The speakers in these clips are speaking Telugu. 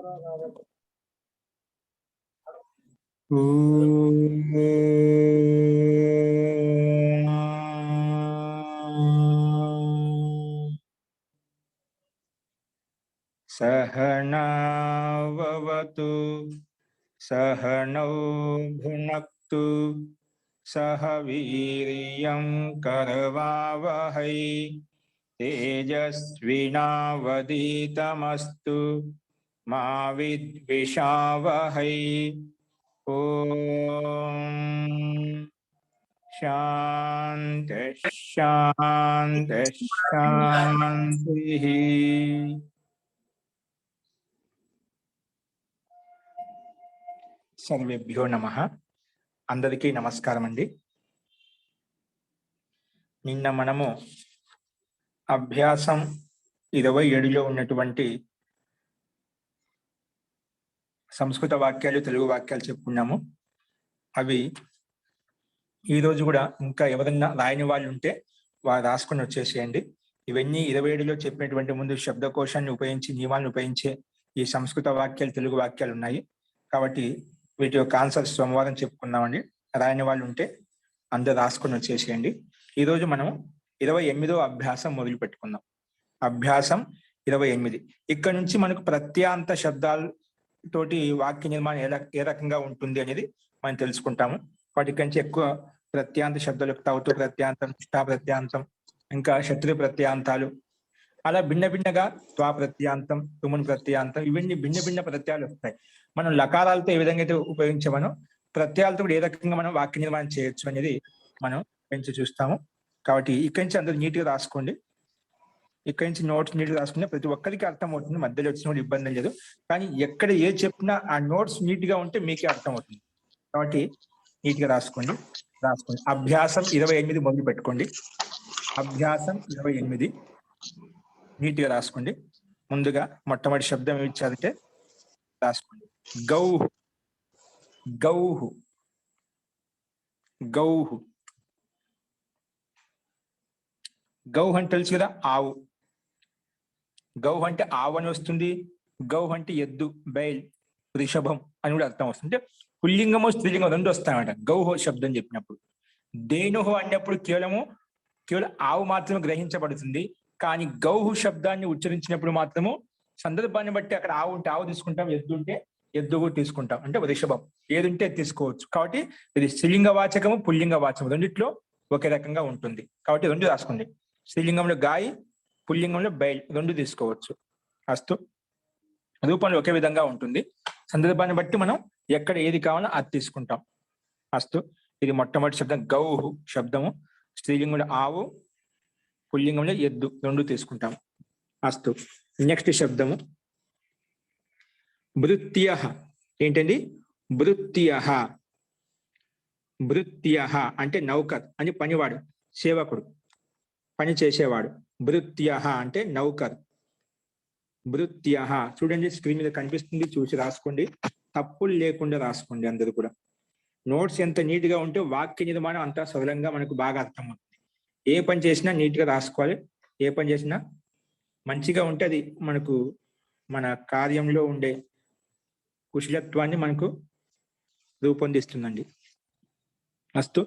सहनाववतु सहनौ भुनक्तु सह वीर्यं करवावहै तेजस्विनावधीतमस्तु मा विद्विषावहै। ओम शांति शांति शांति। सर्वेभ्यो नमः। అందరికీ నమస్కారం అండి। నిన్న మనము అభ్యాసం 27లో ఉన్నటువంటి సంస్కృత వాక్యాలు తెలుగు వాక్యాలు చెప్పుకున్నాము। అవి ఈ రోజు కూడా ఇంకా ఎవరన్నా రాయని వాళ్ళు ఉంటే వారు రాసుకొని వచ్చేసేయండి। ఇవన్నీ 27లో చెప్పినటువంటి ముందు శబ్దకోశాన్ని ఉపయోగించి నియమాలను ఉపయోగించే ఈ సంస్కృత వాక్యాలు తెలుగు వాక్యాలు ఉన్నాయి కాబట్టి వీటి యొక్క ఆన్సర్స్ సోమవారం చెప్పుకుందామండి। రాయని వాళ్ళు ఉంటే అందరూ రాసుకొని వచ్చేసేయండి। ఈరోజు మనం 28వ అభ్యాసం మొదలు పెట్టుకుందాం। అభ్యాసం 28 ఇక్కడ నుంచి మనకు ప్రత్యాంత శబ్దాలు తోటి వాక్య నిర్మాణం ఏ రకంగా ఉంటుంది అనేది మనం తెలుసుకుంటాము। వాటి కంటే ఎక్కువ ప్రత్యాంత శబ్దాలు తౌతు ప్రత్యాంతం, ఇష్టా ప్రత్యాంతం, ఇంకా శత్రు ప్రత్యాంతాలు, అలా భిన్న భిన్నగా త్వా ప్రత్యాంతం, తుమున్ ప్రత్యాంతం, ఇవన్నీ భిన్న భిన్న ప్రత్యయాలు వస్తాయి। మనం లకారాలతో ఏ విధంగా అయితే ఉపయోగించమనో ప్రత్యయాలతో కూడా ఏ రకంగా మనం వాక్య నిర్మాణం చేయొచ్చు అనేది మనం పెంచి చూస్తాము। కాబట్టి ఇక్కడి నుంచి అందరూ నీట్గా రాసుకోండి। ఇక్కడి నుంచి నోట్స్ నీట్గా రాసుకుంటే ప్రతి ఒక్కరికి అర్థం అవుతుంది, మధ్యలో వచ్చిన కూడా ఇబ్బంది లేదు। కానీ ఎక్కడ ఏ చెప్పినా ఆ నోట్స్ నీట్గా ఉంటే మీకే అర్థం అవుతుంది కాబట్టి నీట్గా రాసుకోండి। అభ్యాసం 28 మొదలు పెట్టుకోండి। అభ్యాసం 28 నీట్గా రాసుకోండి। ముందుగా మొట్టమొదటి శబ్దం ఏమి ఇచ్చారంటే రాసుకోండి, గౌహు గౌహు గౌహు। గౌహు అంటే తెలుసు కదా, ఆవు। గౌహు అంటే ఆవు అని వస్తుంది, గౌహు అంటే ఎద్దు, బైల్, వృషభం అని కూడా అర్థం వస్తుంది। అంటే పుల్లింగము స్త్రీలింగం రెండు వస్తాయన్నమాట గౌహు శబ్దం చెప్పినప్పుడు। దేనుహు అన్నప్పుడు కేవలం ఆవు మాత్రమే గ్రహించబడుతుంది, కానీ గౌహు శబ్దాన్ని ఉచ్చరించినప్పుడు మాత్రము సందర్భాన్ని బట్టి అక్కడ ఆవు ఉంటే ఆవు తీసుకుంటాం, ఎద్దు ఉంటే ఎద్దు కూడా తీసుకుంటాం, అంటే వృషభం ఏది ఉంటే తీసుకోవచ్చు। కాబట్టి ఇది స్త్రీలింగ వాచకము పుల్లింగ వాచకము రెండిట్లో ఒకే రకంగా ఉంటుంది కాబట్టి రెండు రాసుకోండి। స్త్రీలింగంలో గాయి, పుల్లింగంలో బయల్ రెండు తీసుకోవచ్చు। అస్తు రూపంలో ఒకే విధంగా ఉంటుంది, సందర్భాన్ని బట్టి మనం ఎక్కడ ఏది కావాలో అది తీసుకుంటాం। అస్తు ఇది మొట్టమొదటి శబ్దం గౌహు శబ్దము, స్త్రీలింగంలో ఆవు, పుల్లింగంలో ఎద్దు రెండు తీసుకుంటాం। అస్తు నెక్స్ట్ శబ్దము భృత్యః। ఏంటండి భృత్యః? భృత్యః అంటే నౌకర్ అని, పనివాడు, సేవకుడు, పని చేసేవాడు। భృత్యః అంటే నౌకర్। భృత్యః చూడండి స్క్రీన్ మీద కనిపిస్తుంది, చూసి రాసుకోండి, తప్పులు లేకుండా రాసుకోండి అందరూ కూడా। నోట్స్ ఎంత నీట్గా ఉంటే వాక్య నిర్మాణం అంతా సరళంగా మనకు బాగా అర్థమవుతుంది। ఏ పని చేసినా నీట్గా రాసుకోవాలి, ఏ పని చేసినా మంచిగా ఉంటే అది మనకు మన కార్యంలో ఉండే కుశలత్వాన్ని మనకు రూపొందిస్తుందండి। అస్తు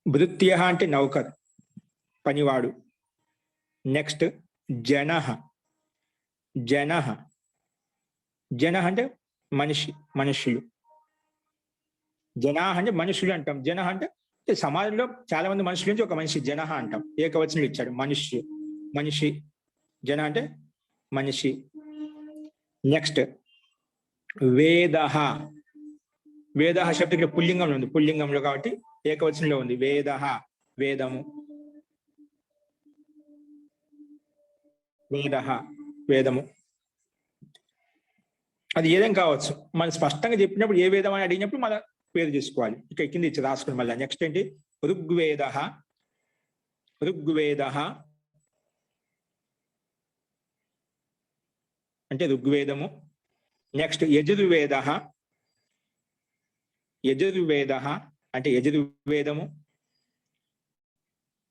భృత్యః అంటే నౌకర్, పనివాడు। నెక్స్ట్ జనః। జనః జనః అంటే మనిషి, మనుషులు। జనాః అంటే మనుషులు అంటాం, జనః అంటే సమాజంలో చాలా మంది మనుషుల నుంచి ఒక మనిషి జనః అంటాం, ఏకవచనం ఇచ్చాడు మనిషి, మనిషి జన అంటే మనిషి। నెక్స్ట్ వేదః। వేదః శబ్దం ఇక్కడ పుల్లింగంలో ఉంది, పుల్లింగంలో కాబట్టి ఏకవచనంలో ఉంది, వేదః వేదము, వేదః వేదము। అది ఏదైనా కావచ్చు, మనం స్పష్టంగా చెప్పినప్పుడు ఏ వేదం అని అడిగినప్పుడు మన పేరు తీసుకోవాలి। ఇక కింద ఇచ్చి రాసుకుని మళ్ళీ నెక్స్ట్ ఏంటి ఋగ్వేదః। ఋగ్వేదః అంటే ఋగ్వేదము। నెక్స్ట్ యజుర్వేదః। యజుర్వేదః అంటే యజుర్వేదము।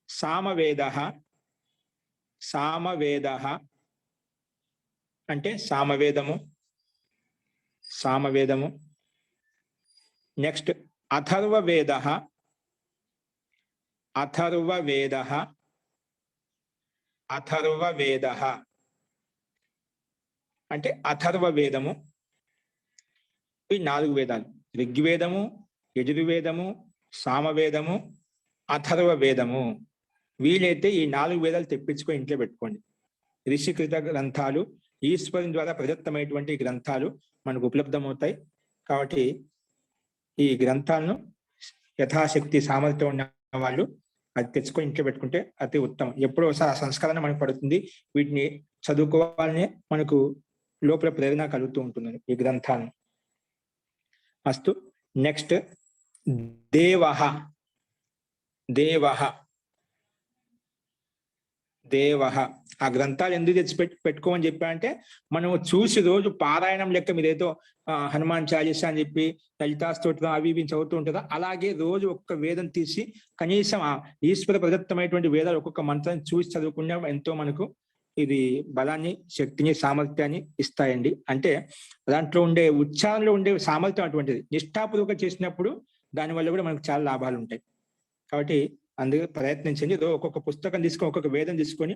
సామవేదః। సామవేదః అంటే సామవేదము. నెక్స్ట్ అథర్వవేద అంటే అథర్వవేదము. ఈ 4 వేదాలు: ఋగ్వేదము, యజుర్వేదము, సామవేదము, అథర్వవేదము. వీలైతే ఈ 4 వేదాలు తెప్పించుకొని ఇంట్లో పెట్టుకోండి. ఋషికృత గ్రంథాలు, ఈశ్వరుని ద్వారా ప్రదత్తమైనటువంటి గ్రంథాలు మనకు ఉపలబ్ధమవుతాయి. కాబట్టి ఈ గ్రంథాలను యథాశక్తి సామర్థ్యం ఉన్న వాళ్ళు అది తెచ్చుకొని ఇంట్లో పెట్టుకుంటే అతి ఉత్తమం. ఎప్పుడో ఒకసారి ఆ సంస్కరణ మనకు పడుతుంది. వీటిని చదువుకోవాలనే మనకు లోపల ప్రేరణ కలుగుతూ ఉంటుంది ఈ గ్రంథాలను. అస్తు. నెక్స్ట్ దేవః. ఆ గ్రంథాలు ఎందుకు తెచ్చి పెట్టుకోమని చెప్పారంటే, మనం చూసి రోజు పారాయణం లెక్క మీరేదో హనుమాన్ చాలీసా అని చెప్పి లలితా స్తోత్రం అవి ఇవి చదువుతూ ఉంటుందా, అలాగే రోజు ఒక్కొక్క వేదం తీసి కనీసం ఆ ఈశ్వర ప్రదత్తమైనటువంటి వేదాలు ఒక్కొక్క మంత్రాన్ని చూసి చదువుకున్నా ఎంతో మనకు ఇది బలాన్ని, శక్తిని, సామర్థ్యాన్ని ఇస్తాయండి. అంటే దాంట్లో ఉండే ఉచ్చారణలో ఉండే సామర్థ్యం అటువంటిది. నిష్ఠాపూర్వక చేసినప్పుడు దానివల్ల కూడా మనకు చాలా లాభాలు ఉంటాయి. కాబట్టి అందుకే ప్రయత్నించండి. ఒక్కొక్క పుస్తకం తీసుకొని, ఒక్కొక్క వేదం తీసుకొని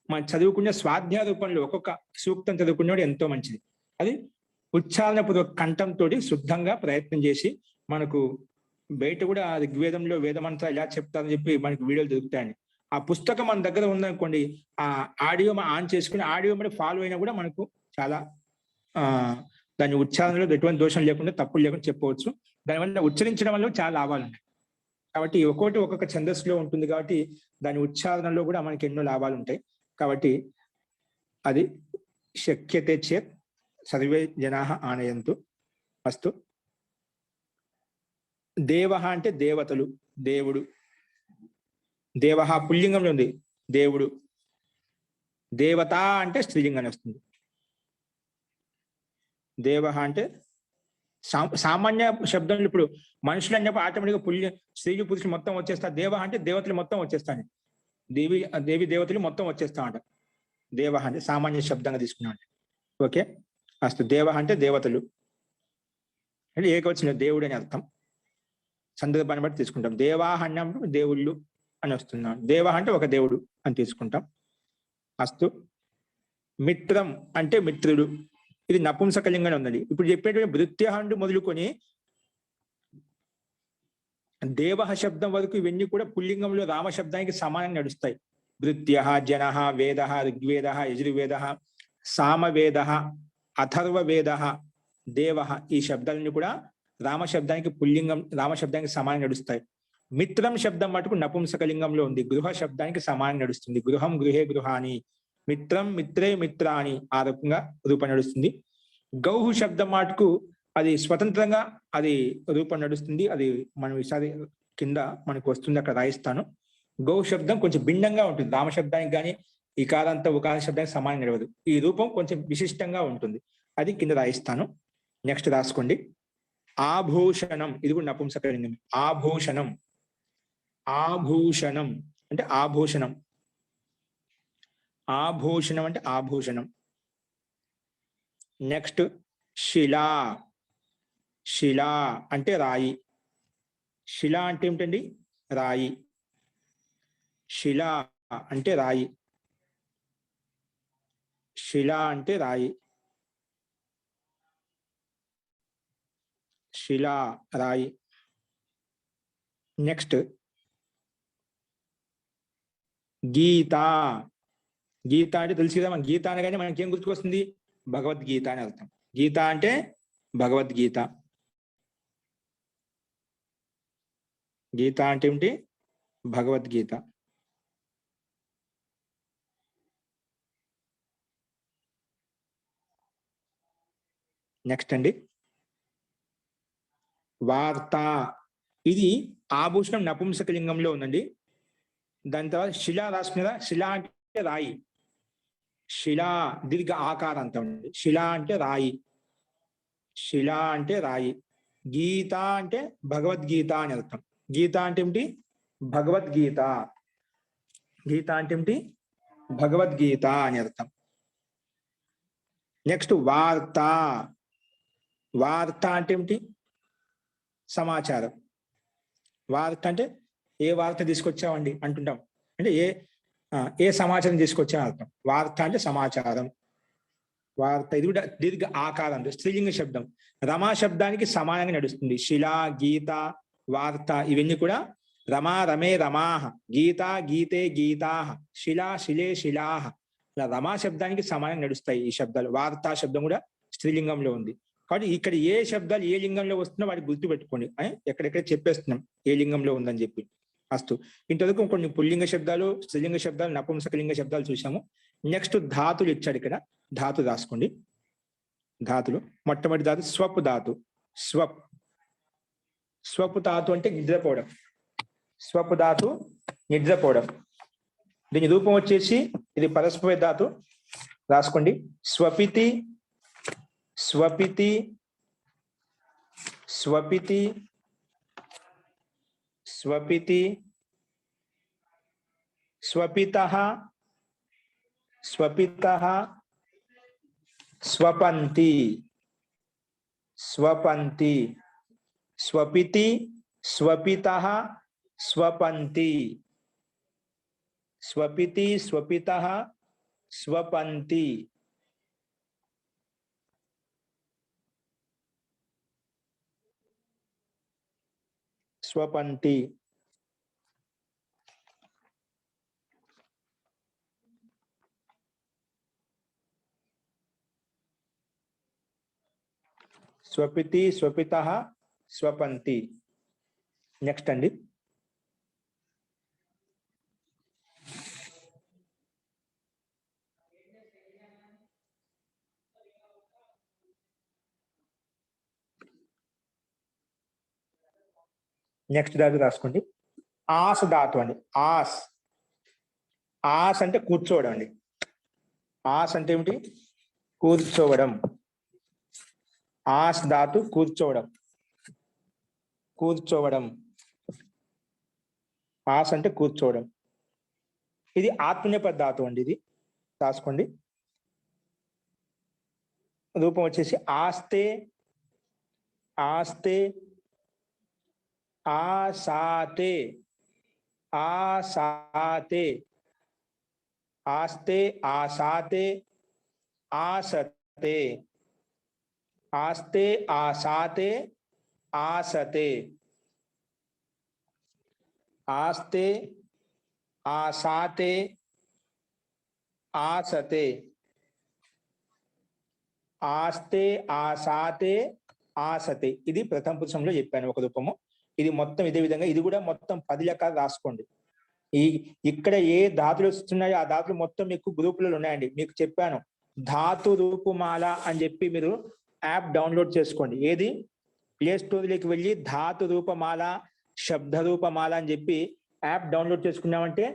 మనం చదువుకునే స్వాధ్యాయ రూపంలో ఒక్కొక్క సూక్తం చదువుకునేవాడు ఎంతో మంచిది. అది ఉచ్చారణపూర్వక కంఠంతో శుద్ధంగా ప్రయత్నం చేసి, మనకు బయట కూడా ఋగ్వేదంలో వేదమంతా ఎలా చెప్తారని చెప్పి మనకి వీడియోలు దొరుకుతాయండి. ఆ పుస్తకం మన దగ్గర ఉందనుకోండి, ఆ ఆడియో ఆన్ చేసుకుని ఆడియో మీద ఫాలో అయినా కూడా మనకు చాలా దాని ఉచ్చారణలో ఎటువంటి దోషం లేకుండా, తప్పులు లేకుండా చెప్పవచ్చు. దానివల్ల ఉచ్చరించడం వల్ల చాలా లాభాలు ఉన్నాయి. కాబట్టి ఒక్కొక్క ఛందస్సులో ఉంటుంది కాబట్టి దాని ఉచ్చారణలో కూడా మనకి ఎన్నో లాభాలు ఉంటాయి. కాబట్టి అది శక్యతే చేత్ సర్వే జనాః ఆనయంతు. అస్తు. దేవః అంటే దేవతలు, దేవుడు. దేవః పుల్లింగంలో ఉంది, దేవుడు. దేవత అంటే స్త్రీలింగాన్ని వస్తుంది. దేవః అంటే సామాన్య శబ్దంలో ఇప్పుడు మనుషులు అన్నప్పుడు ఆటోమేటిక్గా స్త్రీలు పురుషులు మొత్తం వచ్చేస్తారు. దేవ అంటే దేవతలు మొత్తం వచ్చేస్తాను, దేవి దేవతలు మొత్తం వచ్చేస్తామంట. దేవ అంటే సామాన్య శబ్దంగా తీసుకున్నాం. ఓకే. అస్తు. దేవ అంటే దేవతలు అంటే ఏకవచనం దేవుడు అని అర్థం. సందర్భాన్ని బట్టి తీసుకుంటాం. దేవాహ అన్నప్పుడు దేవుళ్ళు అని వస్తున్నాం. దేవ అంటే ఒక దేవుడు అని తీసుకుంటాం. అస్తు. మిత్రం అంటే మిత్రుడు. ఇది నపుంసకలింగానే ఉందండి. ఇప్పుడు చెప్పేటువంటి భృత్యహండు మొదలుకొని దేవః శబ్దం వరకు ఇవన్నీ కూడా పుల్లింగంలో రామశబ్దానికి సమానంగా నడుస్తాయి. భృత్యః, జనః, వేదః, ఋగ్వేదః, యజుర్వేదః, సామవేదః, అథర్వవేదః, దేవః ఈ శబ్దాలన్నీ కూడా రామశబ్దానికి రామశబ్దానికి సమానంగా నడుస్తాయి. మిత్రం శబ్దం మటుకు నపుంసకలింగంలో ఉంది. గృహ శబ్దానికి సమానంగా నడుస్తుంది. గృహం, గృహే, గృహాని. మిత్రం, మిత్రే, మిత్రాని ఆ రకంగా రూపం నడుస్తుంది. గౌహు శబ్దం మటుకు అది స్వతంత్రంగా అది రూపం నడుస్తుంది. అది మనం ఈసారి కింద మనకు వస్తుంది, అక్కడ రాయిస్తాను. గౌ శబ్దం కొంచెం భిన్నంగా ఉంటుంది. రామశబ్దానికి కానీ ఇకారాంత ఉకార శబ్దానికి సమానం నడవదు. ఈ రూపం కొంచెం విశిష్టంగా ఉంటుంది. అది కింద రాయిస్తాను. నెక్స్ట్ రాసుకోండి. ఆభూషణం. ఇది కూడా నపుంసకలింగం. ఆభూషణం. ఆభూషణం అంటే ఆభూషణం. ఆభూషణం అంటే ఆభూషణం. నెక్స్ట్ శిలా. శిలా అంటే రాయి. శిలా అంటే ఏమిటండి? రాయి. శిలా అంటే రాయి. శిలా అంటే రాయి. శిలా రాయి. నెక్స్ట్ గీత. గీత అంటే తెలుసు కదా, మన గీత అనగానే మనకి ఏం గుర్తుకొస్తుంది? భగవద్గీత అని అర్థం. గీత అంటే భగవద్గీత. గీత అంటే ఏమిటి? భగవద్గీత. నెక్స్ట్ అండి వార్త. ఇది ఆభూషణం నపుంసకలింగంలో ఉందండి. దాని తర్వాత శిలా రాసుకున్నారా? శిలా అంటే రాయి. శిలా దీర్ఘ ఆకారంతో ఉంది. శిలా అంటే రాయి. శిలా అంటే రాయి. గీత అంటే భగవద్గీత అని అర్థం. గీత అంటే ఏమిటి? భగవద్గీత. గీత అంటే ఏమిటి? భగవద్గీత అని అర్థం. నెక్స్ట్ వార్త. వార్త అంటే ఏమిటి? సమాచారం. వార్త అంటే ఏ వార్త తీసుకొచ్చామండి అంటుంటాం, అంటే ఏ సమాచారం తీసుకొచ్చా అర్థం. వార్త అంటే సమాచారం. వార్త ఇది కూడా దీర్ఘ ఆకారం, స్త్రీలింగ శబ్దం. రమా శబ్దానికి సమానంగా నడుస్తుంది. శిల, గీత, వార్త ఇవన్నీ కూడా రమా రమే రమాహ, గీత గీతే గీతాహ, శిల శిలే శిలాహ. ఇలా రమా శబ్దానికి సమానంగా నడుస్తాయి ఈ శబ్దాలు. వార్తా శబ్దం కూడా స్త్రీలింగంలో ఉంది. కాబట్టి ఇక్కడ ఏ శబ్దాలు ఏ లింగంలో వస్తుందో వాటికి గుర్తు పెట్టుకోండి. ఎక్కడెక్కడ చెప్పేస్తున్నాం ఏ లింగంలో ఉందని చెప్పి. అస్తు. ఇంతవరకు కొన్ని పుల్లింగ శబ్దాలు, స్త్రీలింగ శబ్దాలు, నపుంసకలింగ శబ్దాలు చూసాము. నెక్స్ట్ ధాతులు ఇచ్చాడు ఇక్కడ. ధాతు రాసుకోండి. ధాతులు మొట్టమొదటి ధాతు స్వప్ ధాతు. స్వప్. స్వప్ ధాతు అంటే నిద్రపోవడం. స్వప్ ధాతు నిద్రపోవడం. దీని రూపం వచ్చేసి ఇది పరస్పర ధాతు. రాసుకోండి. స్వపితి, స్వపితి, స్వపితి, స్వపితి, స్వపితః, స్వపితః, స్వపంతి, స్వపంతి, స్వపితి, స్వపితః, స్వపంతి, స్వపితి, స్వపితః, స్వపంతి. స్వపంతి. స్వపితి, స్వపితః, స్వపంతి. నెక్స్ట్ అండి. నెక్స్ట్ ధాతు రాసుకోండి. ఆస్ ధాతు అండి. ఆస్. ఆస్ అంటే కూర్చోవడం అండి. ఆస్ అంటే ఏమిటి? కూర్చోవడం. ఆస్ ధాతు కూర్చోవడం. కూర్చోవడం. ఆస్ అంటే కూర్చోవడం. ఇది ఆత్మనేపథ ధాతు అండి. ఇది రాసుకోండి. రూపం వచ్చేసి ఆస్తే, ఆస్తే, ఆసాతే, ఆసాతే, ఆస్తే, ఆసాతే, ఆసతే, ఆస్తే, ఆసాతే, ఆసతే, ఆస్తే, ఆసాతే, ఆసతే, ఆస్తే, ఆసాతే, ఆసతే. ఇది ప్రథమ పురుషంలో చెప్పాను ఒక రూపము. ఇది మొత్తం ఇదే విధంగా ఇది కూడా మొత్తం 10 లెక్కలు రాసుకోండి. ఇక్కడ ఏ ధాతులు వస్తున్నాయో ఆ ధాతులు మొత్తం మీకు గ్రూపులలో ఉన్నాయండి. మీకు చెప్పాను ధాతు రూపుమాల అని చెప్పి మీరు యాప్ డౌన్లోడ్ చేసుకోండి. ఏది? ప్లే స్టోర్లోకి వెళ్ళి ధాతు రూపమాల, శబ్ద రూపమాల అని చెప్పి యాప్ డౌన్లోడ్ చేసుకున్నామంటే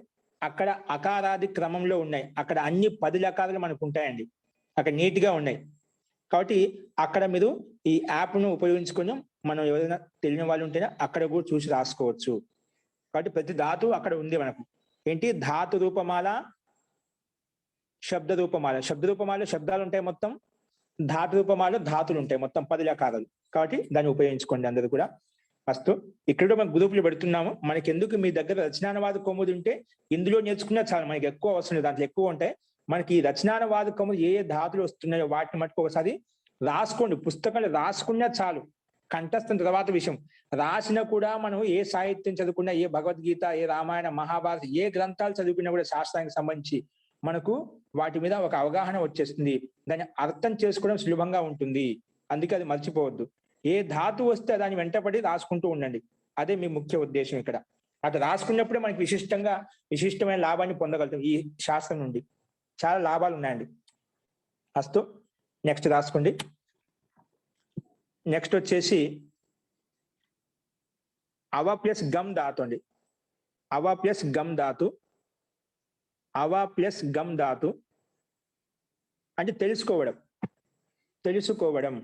అక్కడ అకారాది క్రమంలో ఉన్నాయి. అక్కడ అన్ని 10 లకారాలు మనకు ఉంటాయండి. అక్కడ నీట్ గా ఉన్నాయి. కాబట్టి అక్కడ మీరు ఈ యాప్ను ఉపయోగించుకొని మనం ఎవరైనా తెలియని వాళ్ళు ఉంటేనే అక్కడ కూడా చూసి రాసుకోవచ్చు. కాబట్టి ప్రతి ధాతు అక్కడ ఉంది మనకు. ఏంటి? ధాతు రూపమాల, శబ్ద రూపమాల. శబ్ద రూపమాల శబ్దాలు ఉంటాయి మొత్తం. ధాతు రూపమాల ధాతులు ఉంటాయి మొత్తం 10 లకారాలు. కాబట్టి దాన్ని ఉపయోగించుకోండి అందరూ కూడా. ఫస్ట్ ఇక్కడ మనం గ్రూపులు పెడుతున్నాము. మనకి ఎందుకు మీ దగ్గర రచనానువాద కౌముది ఉంటే ఇందులో నేర్చుకున్నా చాలు. మనకి ఎక్కువ అవసరం లేదు. దాంట్లో ఎక్కువ ఉంటాయి. మనకి ఈ రచనానువాద కౌముది ఏ ధాతులు వస్తున్నాయో వాటిని మటుకు ఒకసారి రాసుకోండి. పుస్తకాలు రాసుకున్నా చాలు. కంఠస్థం తర్వాత విషయం. రాసినా కూడా మనం ఏ సాహిత్యం చదువుకున్నా, ఏ భగవద్గీత, ఏ రామాయణ, మహాభారత, ఏ గ్రంథాలు చదువుకున్నా కూడా శాస్త్రానికి సంబంధించి మనకు వాటి మీద ఒక అవగాహన వచ్చేస్తుంది. దాన్ని అర్థం చేసుకోవడం సులభంగా ఉంటుంది. అందుకే అది మర్చిపోవద్దు. ఏ ధాతు వస్తే దాన్ని వెంటపడి రాసుకుంటూ ఉండండి. అదే మీ ముఖ్య ఉద్దేశం ఇక్కడ. అటు రాసుకున్నప్పుడే మనకి విశిష్టమైన లాభాన్ని పొందగలుగుతాం. ఈ శాస్త్రం నుండి చాలా లాభాలు ఉన్నాయండి. అస్తు. నెక్స్ట్ రాసుకోండి. నెక్స్ట్ వచ్చేసి అవ ప్లస్ గమ్ ధాతు అండి. అవ ప్లస్ గమ్ ధాతు. అవ ప్లస్ గమ్ ధాతు అంటే తెలుసుకోవడం. తెలుసుకోవడం.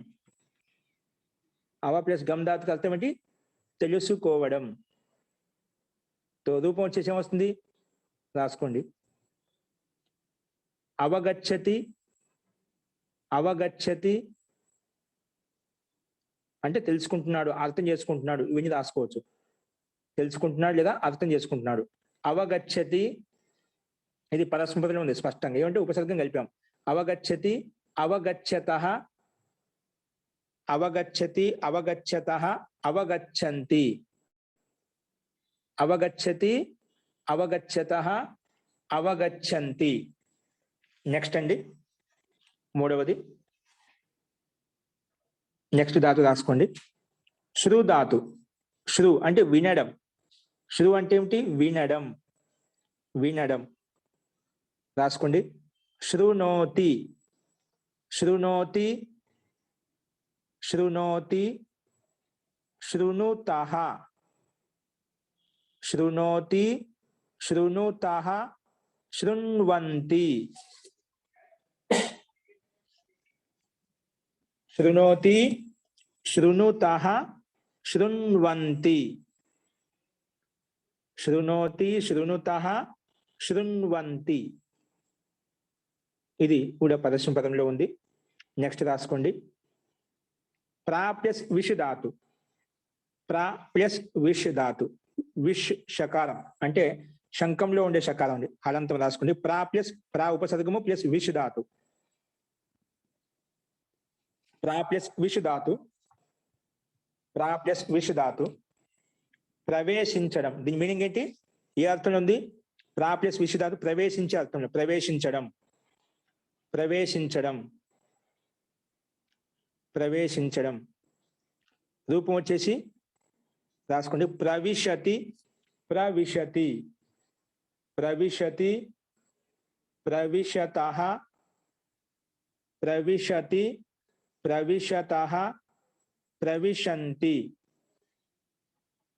అవ ప్లస్ గమ్ ధాతుకు అర్థం ఏంటి? తెలుసుకోవడం. రూపం వచ్చేసి ఏమొస్తుంది? రాసుకోండి. అవగచ్చతి, అవగచ్చతి అంటే తెలుసుకుంటున్నాడు, అర్థం చేసుకుంటున్నాడు, ఇవన్నీ రాసుకోవచ్చు. తెలుసుకుంటున్నాడు లేదా అర్థం చేసుకుంటున్నాడు. అవగచ్చతి ఇది పరస్మృతిలో ఉంది స్పష్టంగా. ఏమంటే ఉపసర్గం కలిపాం. అవగచ్చతి, అవగచ్చతః, అవగచ్చతి, అవగచ్చతః, అవగచ్చంతి. అవగచ్చతి, అవగచ్చతః, అవగచ్చంతి. నెక్స్ట్ అండి మూడవది. నెక్స్ట్ ధాతు రాసుకోండి. శ్రు ధాతు. శ్రు అంటే వినడం. శ్రు అంటే ఏమిటి? వినడం. వినడం రాసుకోండి. శృణోతి, శృణోతి, శృణోతి, శృణుతః, శృణోతి, శృణుతః, శృణ్వంతి. శృణోతి, శృణుతః, శృణ్వంతి. శృణోతి, శృణుతః, శృణ్వంతి. ఇది కూడా పదస్యం పదంలో ఉంది. నెక్స్ట్ రాసుకోండి. ప్రా ప్లస్ విష్ ధాతు. ప్రా ప్లస్ విష్ ధాతు. విష్ షకారం అంటే శంఖంలో ఉండే షకారం ఉంది. హలంతం రాసుకోండి. ప్రా ప్లస్ ప్రా ఉపసర్గము ప్లస్ విష్ ధాతు. ప్రా ప్లస్ విష్ ధాతు. ప్రా ప్లస్ విష్ ధాతు. ప్రవేశించడం. దీని మీనింగ్ ఏంటి? ఏ అర్థంలో ఉంది? ప్రా ప్లస్ విష్ ధాతు ప్రవేశించే అర్థంలో. ప్రవేశించడం, ప్రవేశించడం, ప్రవేశించడం. రూపం వచ్చేసి రాసుకోండి. ప్రవిశతి, ప్రవిశతి, ప్రవిశతి, ప్రవిశతః, ప్రవిశతి, ప్రవిశతః, ప్రవిశంతి.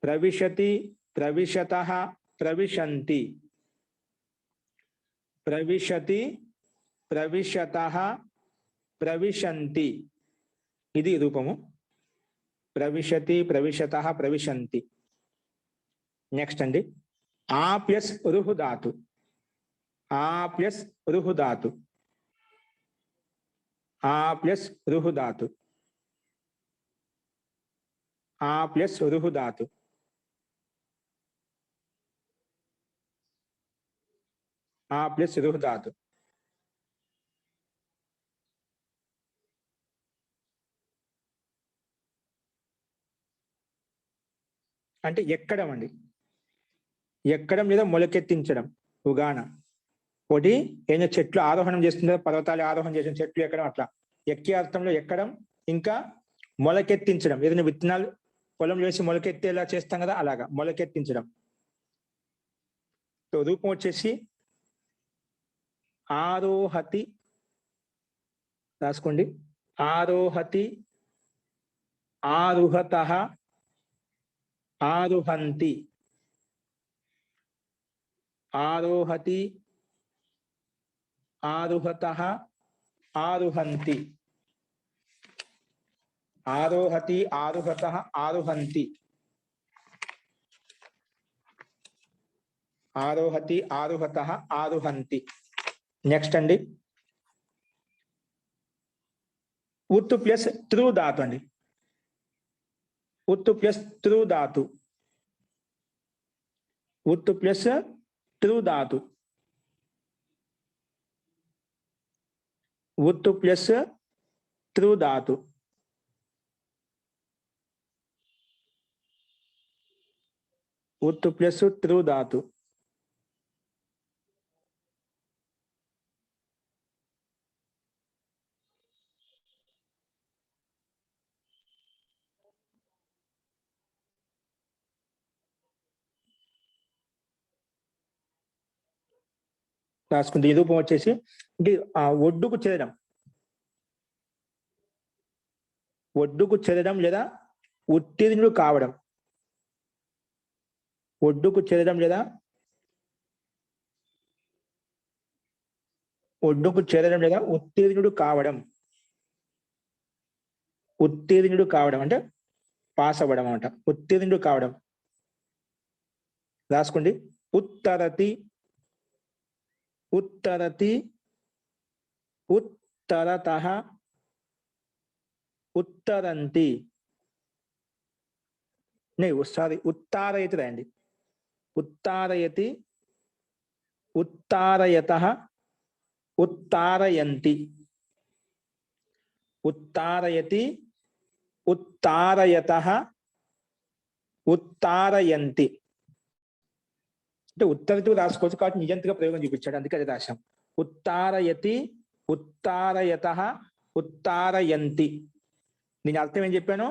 ప్రవిశతి, ప్రవిశతః, ప్రవిశంతి. ప్రవిశతి, ప్రవిశతః, ప్రవిశంతి. ఇది రూపము. ప్రవిశతి, ప్రవిశతః, ప్రవిశంతి. నెక్స్ట్ అండి. ఆ ప్లస్ రుహు ధాతు. ఆ ప్లస్ రుహు ధాతు. ఆ ప్లస్ రుహు ధాతు. ఆ ప్లస్ రుహు ధాతు. ఆ ప్లస్ రుహు ధాతు. అంటే ఎక్కడం అండి. ఎక్కడం లేదా మొలకెత్తించడం. ఉగాన ఒకటి ఏదైనా చెట్లు ఆరోహణం చేస్తుందో, పర్వతాలు ఆరోహణం చేసిన చెట్లు ఎక్కడం, అట్లా ఎక్కే అర్థంలో ఎక్కడం. ఇంకా మొలకెత్తించడం, ఏదైనా విత్తనాలు పొలంలో వేసి మొలకెత్తేలా చేస్తాం కదా, అలాగా మొలకెత్తించడం. రూపం వచ్చేసి ఆరోహతి రాసుకోండి. ఆరోహతి, ఆరుహతః, ఆరుహంతి. ఆరోహతి, ఆరుహతః, ఆరుహంతి. ఆరోహతి, ఆరుహతః, ఆరుహంతి. ఆరోహతి, ఆరుహతః, ఆరుహంతి. నెక్స్ట్ అండి. ఉత్తు ప్లస్ త్రు ధాతు అండి. ఉత్తు ప్లస్ త్రు ధాతు. ఉత్తు ప్లస్ త్రు ధాతు. ఉత్తు ప్లస్ త్రు ధాతు. ఉత్తు ప్లస్ త్రు ధాతు. రాసుకుంటే ఈ రూపం వచ్చేసి అంటే ఒడ్డుకు చేరడం. ఒడ్డుకు చేరడం లేదా ఉత్తీర్ణుడు కావడం. ఒడ్డుకు చేరడం లేదా ఒడ్డుకు చేరడం లేదా ఉత్తీర్ణుడు కావడం. ఉత్తీర్ణుడు కావడం అంటే పాస్ అవ్వడం అనమాట. ఉత్తీర్ణుడు కావడం. రాసుకోండి. ఉత్తరతి, ఉత్తరతి, ఉత్తరతః, उत्तरन्ति नहीं सॉरी उत्तारयति राయండి उत्तारयति उत्तारयतः उत्तारयन्ति उत्तारयति उत्तारयतः उत्तारयन्ति అంటే ఉత్తరతు రాసుకోవచ్చు కాబట్టి నిజంతగా ప్రయోగం చూపించాడు అందుకే అది రాశాం उत्तारयति उत्तारयतः उत्तारयन्ति దీని అర్థం ఏం చెప్పాను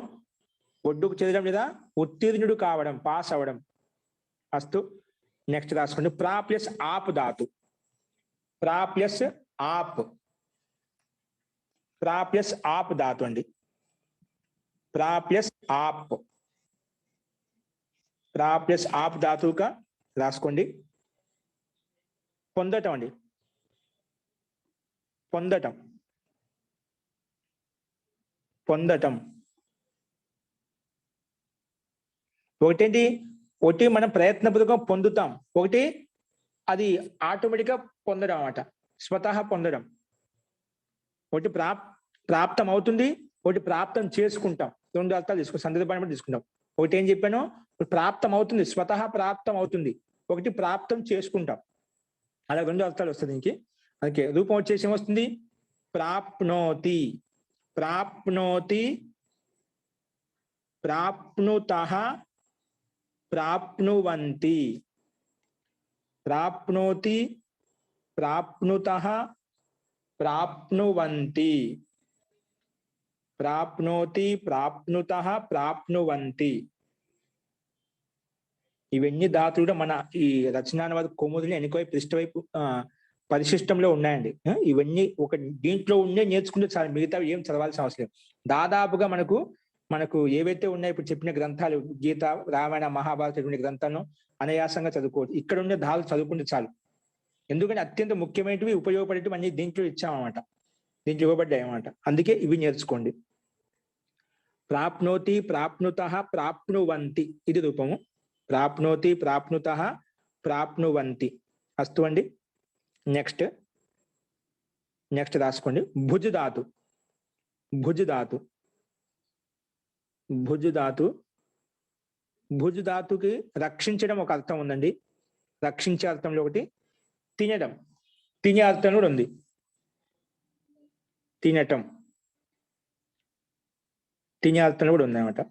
ఒడ్డుకు చేరడం లేదా ఉత్తీర్ణుడు కావడం పాస్ అవ్వడం అస్తు నెక్స్ట్ రాసుకోండి ప్రా ప్లస్ ఆప్ ధాతు ప్రా ప్లస్ ఆప్ ధాతు అండి ప్రా ప్లస్ ఆప్ ధాతువుగా రాసుకోండి పొందటం అండి పొందటం ఒకటేంటి ఒకటి మనం ప్రయత్నపూర్వకం పొందుతాం ఒకటి అది ఆటోమేటిక్గా పొందడం అన్నమాట స్వతహా పొందడం ఒకటి ప్రాప్తం అవుతుంది ఒకటి ప్రాప్తం చేసుకుంటాం రెండు అర్థాలు తీసుకుంటాం సందర్భాన్ని బట్టి తీసుకుంటాం ఒకటి ఏం చెప్పాను ప్రాప్తం అవుతుంది స్వతహా ప్రాప్తం అవుతుంది ఒకటి ప్రాప్తం చేసుకుంటాం అలా రెండు అర్థాలు వస్తుంది దీనికి అందుకే రూపం వచ్చేసి ఏమొస్తుంది ప్రాప్నోతి ప్రాప్నుతః ప్రాప్నువంతి ప్రాప్నోతి ప్రాప్నుతః ప్రాప్నువంతి ప్రాప్నోతి ప్రాప్నుతః ప్రాప్నువంతి ఇవన్నీ ధాతులు కూడా మన ఈ రచనానువాద కౌముదిని ఎన్నికవైపు పృష్ఠవైపు పరిశిష్టంలో ఉన్నాయండి ఇవన్నీ ఒక దీంట్లో ఉండే నేర్చుకుంటే చాలా మిగతా ఏం చదవాల్సిన అవసరం దాదాపుగా మనకు ఏవైతే ఉన్నాయో ఇప్పుడు చెప్పిన గ్రంథాలు గీత రామాయణ మహాభారత గ్రంథాలను అనాయాసంగా చదువుకోవచ్చు ఇక్కడ ఉండే ధాతులు చదువుకుంటే చాలు ఎందుకంటే అత్యంత ముఖ్యమైనవి ఉపయోగపడేటివి అన్ని దీంట్లో ఇచ్చామన్నమాట దీంట్లో ఇవ్వబడ్డాయి అన్నమాట అందుకే ఇవి నేర్చుకోండి ప్రాప్నోతి ప్రాప్నుతః ప్రాప్నువంతి ఇది రూపము ప్రాప్నోతి ప్రాప్నుతః ప్రాప్నువంతి అస్తు అండి నెక్స్ట్ రాసుకోండి భుజ్ ధాతుకి రక్షించడం ఒక అర్థం ఉందండి రక్షించే అర్థంలో ఒకటి తినడం తినే అర్థం కూడా ఉంది తినటం తినే అర్థం కూడా ఉంది అన్నమాట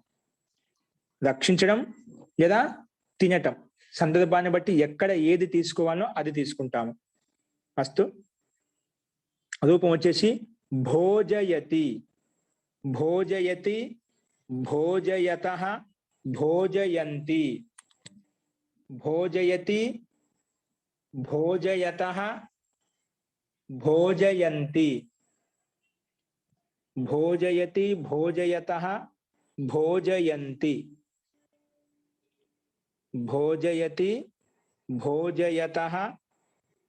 రక్షించడం లేదా తినటం సందర్భాన్ని బట్టి ఎక్కడ ఏది తీసుకోవాలో అది తీసుకుంటాము అస్తు రూపం వచ్చేసి భోజయతి భోజయతః భోజయంతి భోజయతః భోజయంతి భోజయతి భోజయతః భోజయంతి భోజయతి భోజయతః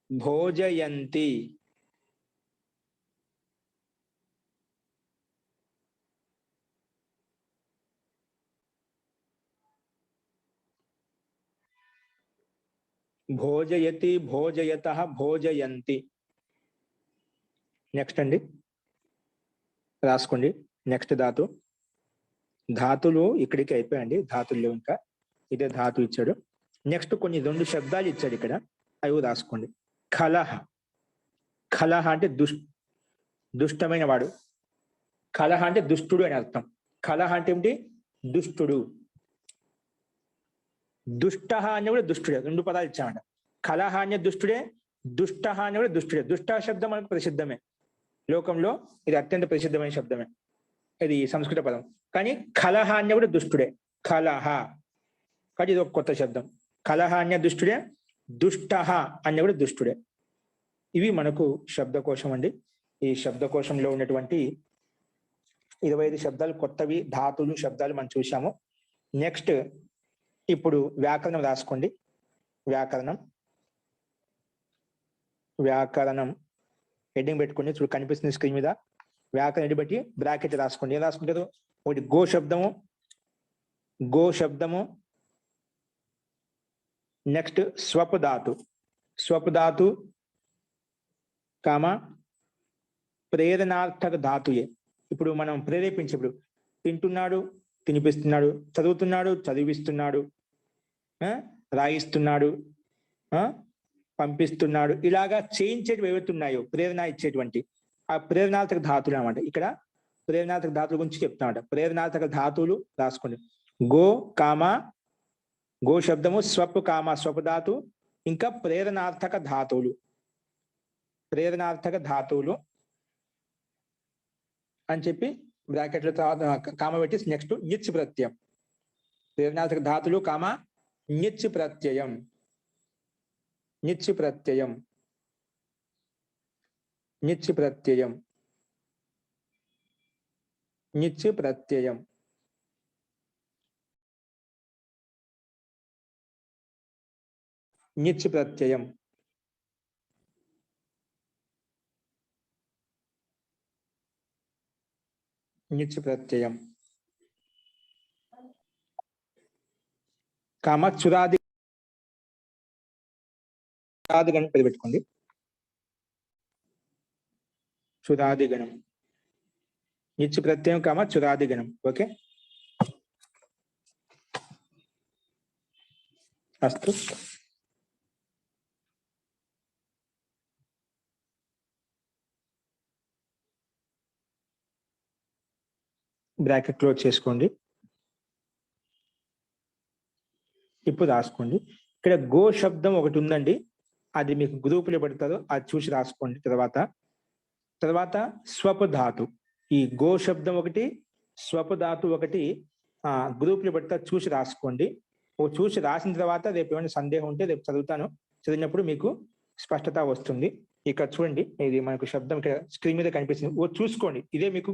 భోజయంతి భోజయతి భోజయతః భోజయంతి నెక్స్ట్ అండి రాసుకోండి నెక్స్ట్ ధాతులు ఇక్కడికి అయిపోయాయండి ధాతుల్లో ఇంకా ఇదే ధాతు ఇచ్చాడు నెక్స్ట్ కొన్ని రెండు శబ్దాలు ఇచ్చాడు ఇక్కడ అవి రాసుకోండి కలహ అంటే దుష్టమైన వాడు కలహ అంటే దుష్టుడు అని అర్థం కలహ అంటే ఏమిటి దుష్టుడు దుష్ట అని కూడా దుష్టుడే రెండు పదాలు ఇచ్చామంట కలహ అనే దుష్టుడే దుష్ట అని కూడా దుష్టుడే దుష్ట శబ్దం మనకు ప్రసిద్ధమే లోకంలో ఇది అత్యంత ప్రసిద్ధమైన శబ్దమే ఇది సంస్కృత పదం కానీ కలహ అనే కూడా దుష్టుడే కలహ కానీ ఇది ఒక కొత్త శబ్దం కలహ అనే దుష్టుడే దుష్ట అనే కూడా దుష్టుడే ఇవి మనకు శబ్దకోశం అండి ఈ శబ్దకోశంలో ఉన్నటువంటి 25 శబ్దాలు కొత్తవి ధాతులు శబ్దాలు మనం చూసాము నెక్స్ట్ ఇప్పుడు వ్యాకరణం రాసుకోండి వ్యాకరణం హెడ్డింగ్ పెట్టుకోండి చూడు కనిపిస్తుంది స్క్రీన్ మీద వ్యాకరణ హెడ్ బట్టి బ్రాకెట్ రాసుకోండి ఏం రాసుకుంటారు ఒకటి గో శబ్దము నెక్స్ట్ స్వపధాతు కామ ప్రేరణార్థక ధాతుయే ఇప్పుడు మనం ప్రేరేపించేప్పుడు తింటున్నాడు, తినిపిస్తున్నాడు, చదువుతున్నాడు, చదివిస్తున్నాడు, రాయిస్తున్నాడు, పంపిస్తున్నాడు, ఇలాగా చేయించేటివి ఏవైతే ఉన్నాయో ప్రేరణ ఇచ్చేటువంటి ఆ ప్రేరణార్థక ధాతువులు అనమాట. ఇక్కడ ప్రేరణార్థక ధాతువుల గురించి చెప్తామట. ప్రేరణార్థక ధాతువులు రాసుకోండి. గో కామ, గో శబ్దము స్వప్ కామ స్వప్ ధాతు, ఇంకా ప్రేరణార్థక ధాతువులు. ప్రేరణార్థక ధాతువులు అని చెప్పి బ్రాకెట్లో కామ పెట్టి నెక్స్ట్ నిచ్ ప్రత్యయం. ప్రేరణార్థక ధాతులు కామ నిచ్ ప్రత్యయం, నిచ్ ప్రత్యయం, నిచ్ ప్రత్యయం, నిచ్ ప్రత్యయం. నిచ్ ప్రత్యయం. నిచ్ ప్రత్యయం. కామ చురాది గణం పెట్టుకోండి. చురాది గణం, నిచ్ ప్రత్యయం కామ చురాది గణం. ఓకే, అస్తు. బ్రాకెట్ క్లోజ్ చేసుకోండి. ఇప్పుడు రాసుకోండి. ఇక్కడ గో శబ్దం ఒకటి ఉందండి, అది మీకు గ్రూపులో పెడతారు, అది చూసి రాసుకోండి. తర్వాత స్వప్ ధాతు. ఈ గో శబ్దం ఒకటి, స్వప్ ధాతు ఒకటి గ్రూపులో పెడతా, చూసి రాసుకోండి. చూసి రాసిన తర్వాత రేపు ఏమైనా సందేహం ఉంటే రేపు చదువుతాను. చదివినప్పుడు మీకు స్పష్టత వస్తుంది. ఇక్కడ చూడండి, ఇది మనకు శబ్దం ఇక్కడ స్క్రీన్ మీద కనిపిస్తుంది. చూసుకోండి, ఇదే మీకు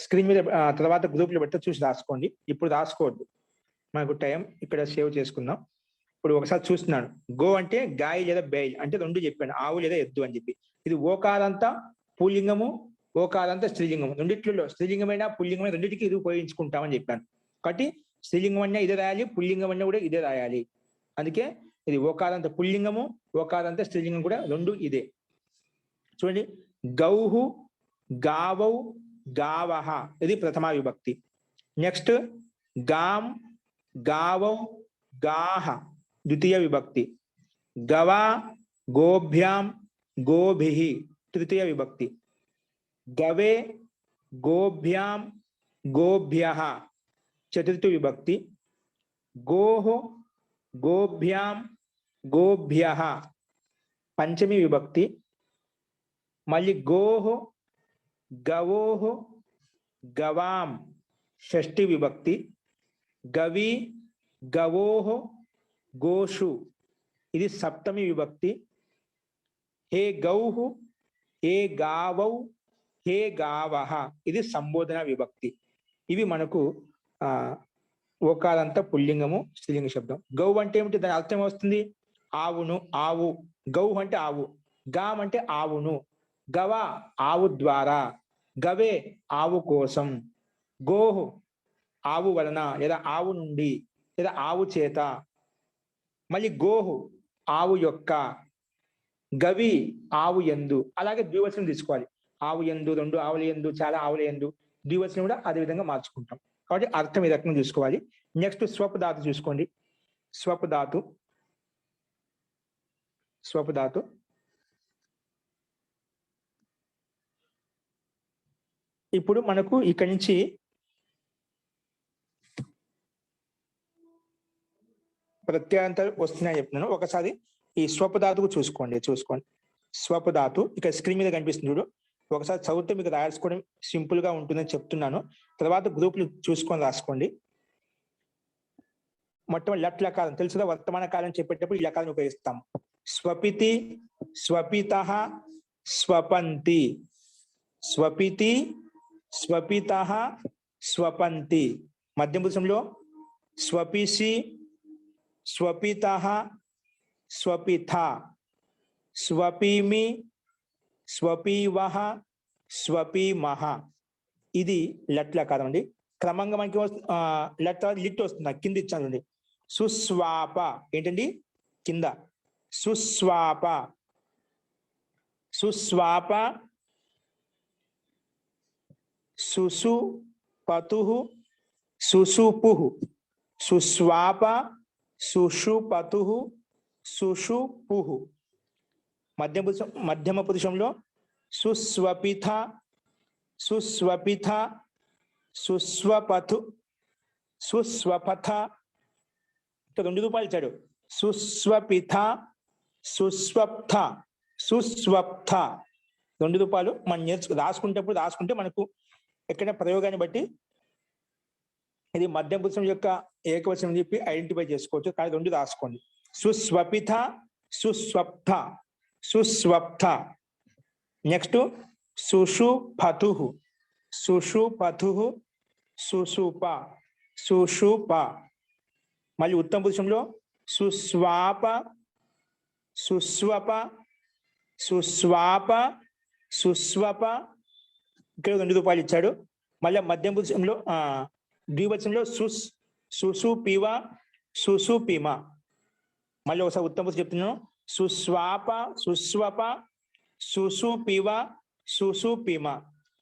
స్క్రీన్ మీద తర్వాత గ్రూపులో పెడతా, చూసి రాసుకోండి. ఇప్పుడు రాసుకోవద్దు, మనకు టైం ఇక్కడ సేవ్ చేసుకుందాం. ఇప్పుడు ఒకసారి చూస్తున్నాను. గో అంటే గాయ లేదా బేయ్ అంటే రెండు చెప్పాను, ఆవు లేదా ఎద్దు అని చెప్పి. ఇది ఓకారంతా పుల్లింగము, ఓకారంతా స్త్రీలింగము. రెండిట్లో స్త్రీలింగమైన పుల్లింగమైన రెండింటికి ఇది ఉపయోగించుకుంటామని చెప్పాను. కాబట్టి స్త్రీలింగం అన్నా ఇదే రాయాలి, పుల్లింగం అన్నా కూడా ఇదే రాయాలి. అందుకే ఇది ఓకారంత పుల్లింగము, ఓకారంత స్త్రీలింగం కూడా రెండు ఇదే. చూడండి, గౌహు, గావౌ, గావహ ఇది ప్రథమా విభక్తి. నెక్స్ట్ గాం, గావౌ, గాహ ద్వితీయ విభక్తి. గవా, గోభ్యాం, గోభిః తృతీయ విభక్తి. గవే, గోభ్యాం, గోభ్యః చతుర్థి విభక్తి. గోః, గోభ్యాం, గోభ్యః పంచమి విభక్తి. మళ్ళీ గోః, గవోః, గవాం షష్ఠి విభక్తి. గవి, గవోః, గోషు ఇది సప్తమి విభక్తి. హే గౌః, హే గావౌ, హే గావః ఇది సంబోధన విభక్తి. ఇవి మనకు ఓకారంత పుల్లింగము, స్త్రీలింగ శబ్దం. గౌ అంటే ఏమిటి, దాని అర్థం వస్తుంది ఆవును, ఆవు. గౌ అంటే ఆవు. గాం అంటే ఆవును. గవ ఆవు ద్వారా. గవే ఆవు కోసం. గోహు ఆవు వలన లేదా ఆవు నుండి లేదా ఆవు చేత. మళ్ళీ గోహు ఆవు యొక్క. గవి ఆవు యందు. అలాగే ద్వివచనం తీసుకోవాలి. ఆవు యందు, రెండు ఆవుల యందు, చాలా ఆవుల యందు. ద్వివచనం కూడా అదే విధంగా మార్చుకుంటాం. కాబట్టి అర్థం ఈ రకంగా చూసుకోవాలి. నెక్స్ట్ స్వప్ ధాతు చూసుకోండి. స్వప్ ధాతు, స్వప్ ధాతు ఇప్పుడు మనకు ఇక్కడి నుంచి ప్రత్యయాంతాలు వస్తున్నాయని చెప్తున్నాను. ఒకసారి ఈ స్వప్ ధాతుకు చూసుకోండి. స్వప్ ధాతు ఇక్కడ స్క్రీన్ మీద కనిపిస్తుంది చూడు. ఒకసారి చదివితే మీకు రాసుకోవడం సింపుల్ గా ఉంటుందని చెప్తున్నాను. తర్వాత గ్రూపులు చూసుకొని రాసుకోండి. మొట్టమొదటి లట్ లకారం తెలుసుగా, వర్తమాన కాలం చెప్పేటప్పుడు ఈ లకారం ఉపయోగిస్తాం. స్వపితి, స్వపితః, స్వపంతి. స్వపితి, స్వపితః, స్వపంతి. మధ్య పురుషంలో స్వపిసి, స్వపితః, స్వపిథ. స్వపిమి, స్వపీవః, స్వపీమః. ఇది లట్ లకారం అండి. క్రమంగా మనకి లట్ లిట్ వస్తుంది, కింద ఇచ్చానండి. సుస్వాప ఏంటండి కింద. సుస్వాప, సుస్వాప, సుసు పతుః సుషుపుః సుస్వాప సుషుపతుః సుషుపుః. మధ్యమ పురుషంలో సుస్వపిథ సుస్వపిథ సుస్వపథు సుస్వపథ. ఇక్కడ 2 రూపాయలు ఇచ్చాడు. సుస్వపిథ సుస్వప్థ సుస్వప్థ 2 రూపాయలు. మనం రాసుకుంటే మనకు ఎక్కడ ప్రయోగాన్ని బట్టి ఇది మధ్యమ పురుషం యొక్క ఏకవచనం చెప్పి ఐడెంటిఫై చేసుకోవచ్చు. కానీ 2 రాసుకోండి. సుస్వపిథ సుస్వప్థ సుస్వప్థ. నెక్స్ట్ సుషుపథు సుషుపథు సుషుప సుషుప. మళ్ళీ ఉత్తమ పురుషంలో సుస్వాప సుస్వప సుస్వాప సుస్వప. ఇక్కడ 2 రూపాయలు ఇచ్చాడు. మళ్ళీ మధ్యమ పురుషంలో ద్వివచనంలో సుసుపివ సుసుపిమ. మళ్ళీ ఒకసారి ఉత్తమ పురుషం చెప్తున్నాను. సుస్వాప సుస్వప సుసుపివ సుసుపిమ.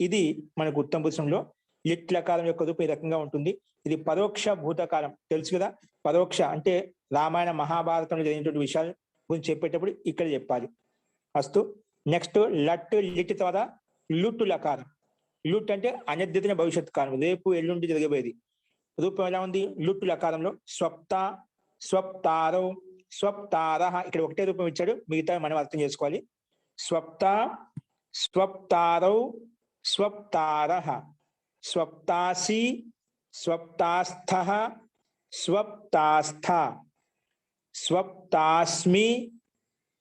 ఇది మనకు ఉత్తమ పురుషంలో లిట్ లకారం యొక్క రూపం ఈ రకంగా ఉంటుంది. ఇది పరోక్ష భూతకాలం తెలుసు కదా. పరోక్ష అంటే రామాయణ మహాభారతంలో జరిగినటువంటి విషయాల గురించి చెప్పేటప్పుడు ఇక్కడ చెప్పాలి. అస్తు. నెక్స్ట్ లట్ లిట్ తర్వాత లుట్ లకారం. లుట్ అంటే అనద్యతన భవిష్యత్ కాలం, రేపు ఎల్లుండి జరగబోయేది. రూపం ఎలా ఉంది? లుట్ లకారంలో స్వప్త స్వప్తారో స్వప్తారః. ఇక్కడ ఒకటే రూపం ఇచ్చాడు, మిగతా మనం అర్థం చేసుకోవాలి. స్వప్త స్వప్తారౌ స్వప్తారః స్వప్తాసి స్వప్తాస్థః స్వప్తాస్థ స్వప్తాస్మి